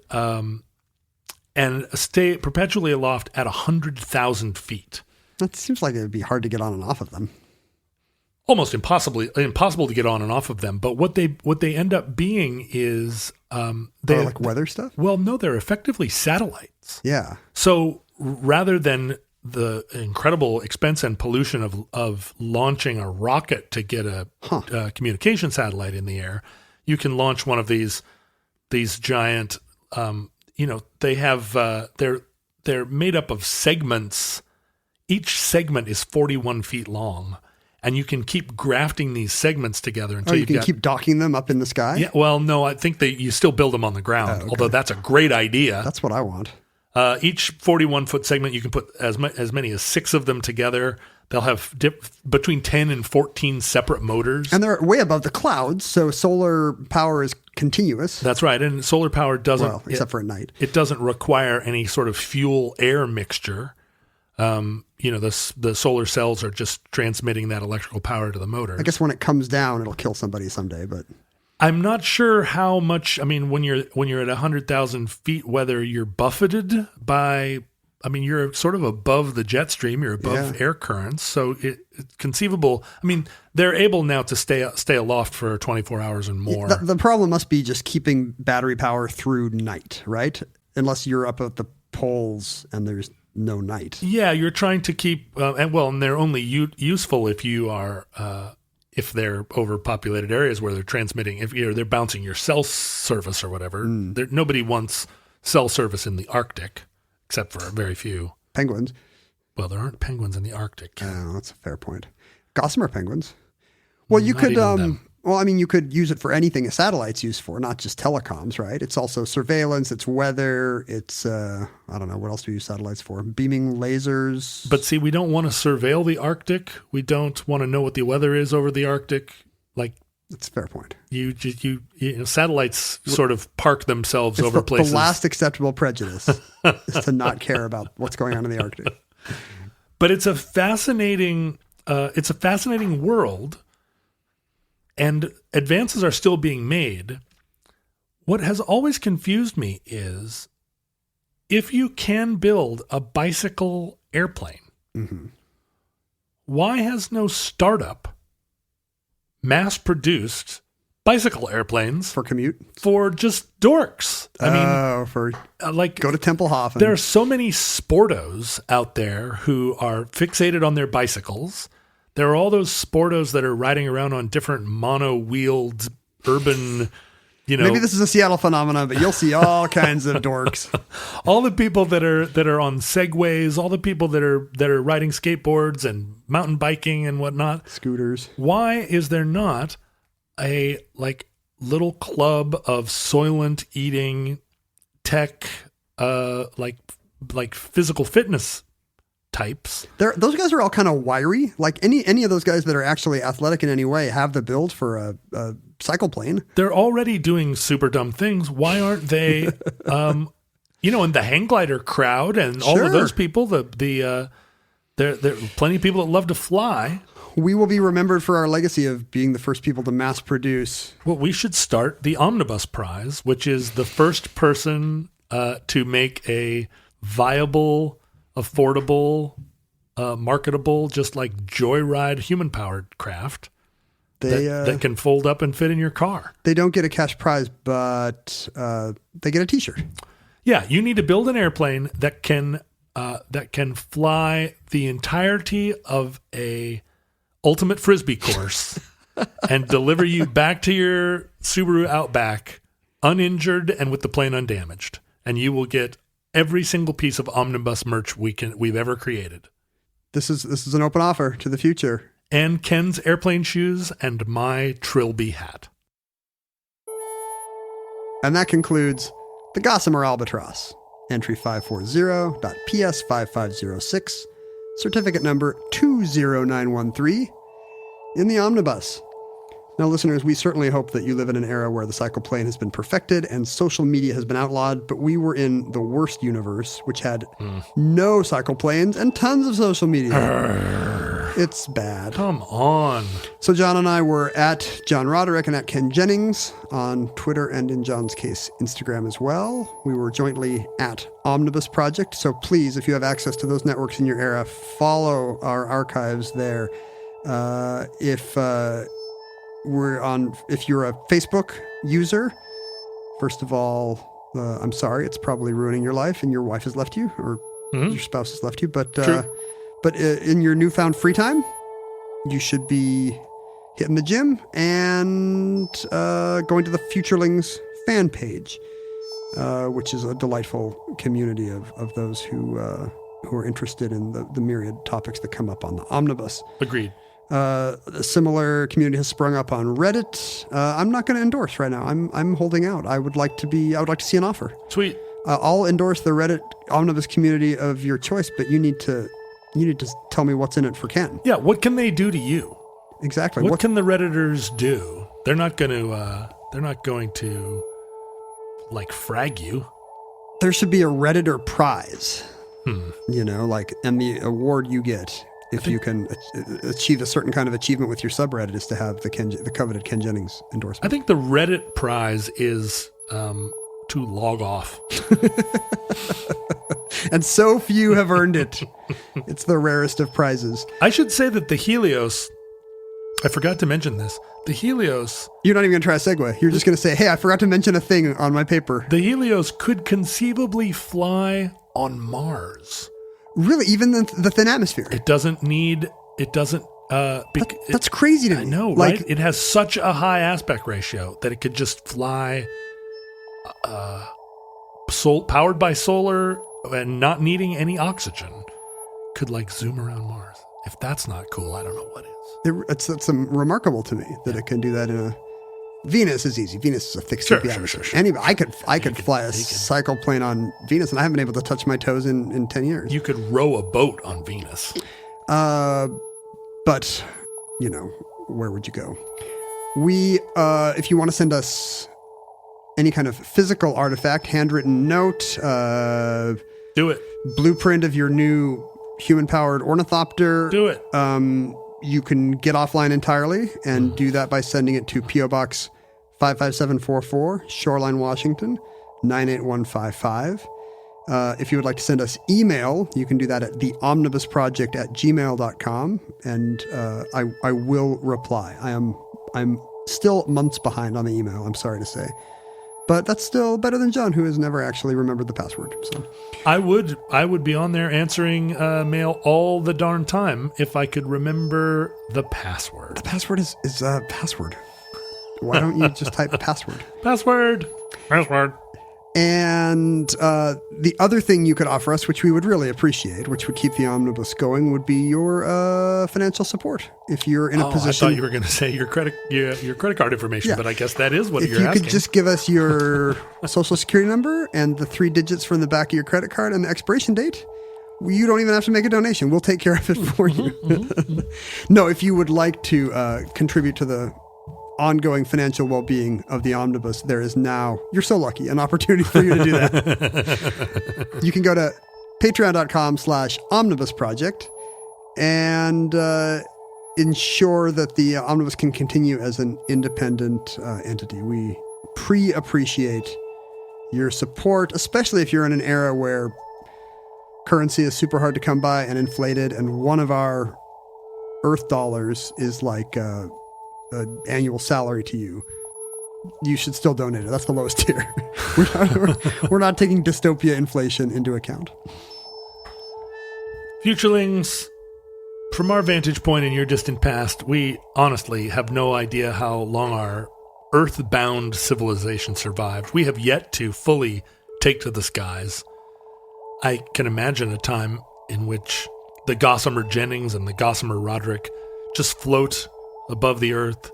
stay perpetually aloft at 100,000 feet. That seems like it would be hard to get on and off of them. Almost impossible to get on and off of them. But what they end up being is they're like weather stuff. Well, no, they're effectively satellites. Yeah. So rather than the incredible expense and pollution of launching a rocket to get a communication satellite in the air, you can launch one of these giant. They have they're made up of segments. Each segment is 41 feet long, and you can keep grafting these segments together until you can keep docking them up in the sky. Yeah. Well, no, I think you still build them on the ground. Okay. Although that's a great idea. That's what I want. Each 41-foot segment, you can put as many as 6 of them together. They'll have between 10 and 14 separate motors. And they're way above the clouds, so solar power is continuous. That's right. And solar power doesn't... Well, except for at night. It doesn't require any sort of fuel-air mixture. The solar cells are just transmitting that electrical power to the motor. I guess when it comes down, it'll kill somebody someday, but... I'm not sure how much. I mean, when you're at 100,000 feet, whether you're buffeted by you're sort of above the jet stream. You're above air currents. So it's conceivable. I mean, they're able now to stay aloft for 24 hours and more. The problem must be just keeping battery power through night, right? Unless you're up at the poles and there's no night. Yeah, you're trying to keep, and they're only useful if you are, if they're overpopulated areas where they're transmitting, if they're bouncing your cell service or whatever. Nobody wants cell service in the Arctic, except for very few. Penguins. Well, there aren't penguins in the Arctic. Oh, that's a fair point. Gossamer penguins. Well, you could, you could use it for anything a satellite's used for, not just telecoms, right? It's also surveillance, it's weather, it's, I don't know, what else do we use satellites for? Beaming lasers. But see, we don't want to surveil the Arctic. We don't want to know what the weather is over the Arctic. That's a fair point. You satellites sort of park themselves over places. The last acceptable prejudice is to not care about what's going on in the Arctic. But it's a fascinating world. And advances are still being made. What has always confused me is if you can build a bicycle airplane, why has no startup mass-produced bicycle airplanes for commute? For just dorks. Go to Tempelhofen. There are so many sportos out there who are fixated on their bicycles. There are all those sportos that are riding around on different mono-wheeled urban, Maybe this is a Seattle phenomenon, but you'll see all kinds of dorks. All the people that are on Segways, all the people that are riding skateboards and mountain biking and whatnot. Scooters. Why is there not a little club of soylent eating tech, like physical fitness types? Those guys are all kind of wiry. Like any of those guys that are actually athletic in any way have the build for a cycle plane. They're already doing super dumb things. Why aren't they, in the hang glider crowd and all of those people, there are plenty of people that love to fly. We will be remembered for our legacy of being the first people to mass produce. Well, we should start the Omnibus Prize, which is the first person to make a viable, affordable, marketable, just like joyride human-powered craft that can fold up and fit in your car. They don't get a cash prize, but they get a T-shirt. Yeah, you need to build an airplane that can fly the entirety of a ultimate Frisbee course and deliver you back to your Subaru Outback uninjured and with the plane undamaged. And you will get every single piece of omnibus merch we've ever created. This is an open offer to the future. And Ken's airplane shoes and my Trilby hat. And that concludes the Gossamer Albatross. Entry 540.PS5506. Certificate number 20913 in the omnibus. Now, listeners, we certainly hope that you live in an era where the cycle plane has been perfected and social media has been outlawed, but we were in the worst universe, which had no cycle planes and tons of social media. It's bad. Come on. So John and I were at John Roderick and at Ken Jennings on Twitter and, in John's case, Instagram as well. We were jointly at Omnibus Project. So please, if you have access to those networks in your era, follow our archives there. If you're a Facebook user, first of all, I'm sorry, it's probably ruining your life and your wife has left you or your spouse has left you. But in your newfound free time, you should be hitting the gym and going to the Futurelings fan page, which is a delightful community of those who are interested in the myriad topics that come up on the omnibus. Agreed. A similar community has sprung up on Reddit. I'm not going to endorse right now. I'm holding out. I would like to see an offer. Sweet. I'll endorse the Reddit omnibus community of your choice, but you need to tell me what's in it for Ken. Yeah. What can they do to you? Exactly. What can the Redditors do? They're not going to like frag you. There should be a Redditor prize. And the award you get if you can achieve a certain kind of achievement with your subreddit is to have the coveted Ken Jennings endorsement. I think the Reddit prize is to log off. And so few have earned it. It's the rarest of prizes. I should say that the Helios, I forgot to mention this. The Helios... You're not even going to try a segue. You're just going to say, hey, I forgot to mention a thing on my paper. The Helios could conceivably fly on Mars. Really? Even the thin atmosphere? That's crazy to me. I know, like, right? It has such a high aspect ratio that it could just fly powered by solar and not needing any oxygen. Could like zoom around Mars. If that's not cool, I don't know what is. It's remarkable to me that it can do that in a... Venus is easy. Venus is a thick, sleepy atmosphere. Sure. Anyway, I could fly a cycle plane on Venus, and I haven't been able to touch my toes in 10 years. You could row a boat on Venus. But, you know, where would you go? We, if you want to send us any kind of physical artifact, handwritten note, do it. Blueprint of your new human-powered ornithopter. Do it. You can get offline entirely and do that by sending it to P.O. Box 55744, Shoreline, Washington, 98155. If you would like to send us email, you can do that at theomnibusproject@gmail.com, and I will reply. I'm still months behind on the email, I'm sorry to say. But that's still better than John, who has never actually remembered the password. So I would be on there answering mail all the darn time if I could remember the password. The password is password. Why don't you just type password? Password. And the other thing you could offer us, which we would really appreciate, which would keep the omnibus going, would be your financial support. If you're in a position... I thought you were going to say your credit card information, but I guess that is what you're asking. If you could just give us your social security number and the 3 digits from the back of your credit card and the expiration date, you don't even have to make a donation. We'll take care of it for you. No, if you would like to contribute to the ongoing financial well-being of the omnibus, there is now, you're so lucky, an opportunity for you to do that. You can go to patreon.com/omnibusproject and ensure that the omnibus can continue as an independent entity. We appreciate your support, especially if you're in an era where currency is super hard to come by and inflated, and one of our Earth dollars is like an annual salary to you. You should still donate it. That's the lowest tier. We're not taking dystopia inflation into account. Futurelings, from our vantage point in your distant past, we honestly have no idea how long our earthbound civilization survived. We have yet to fully take to the skies. I can imagine a time in which the Gossamer Jennings and the Gossamer Roderick just float above the earth,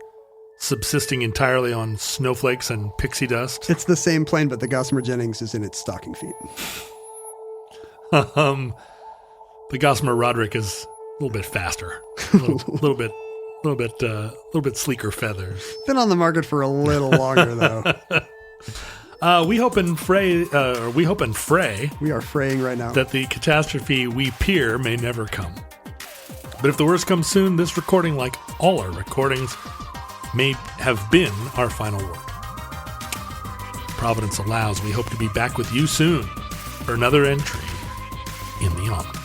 subsisting entirely on snowflakes and pixie dust. It's the same plane, but the Gossamer Jennings is in its stocking feet. The Gossamer Roderick is a little bit faster, a little bit sleeker feathers. Been on the market for a little longer though. We hope and pray. We are fraying right now that the catastrophe we peer may never come. But if the worst comes soon, this recording, like all our recordings, may have been our final word. If Providence allows, we hope to be back with you soon for another entry in the Omnibus.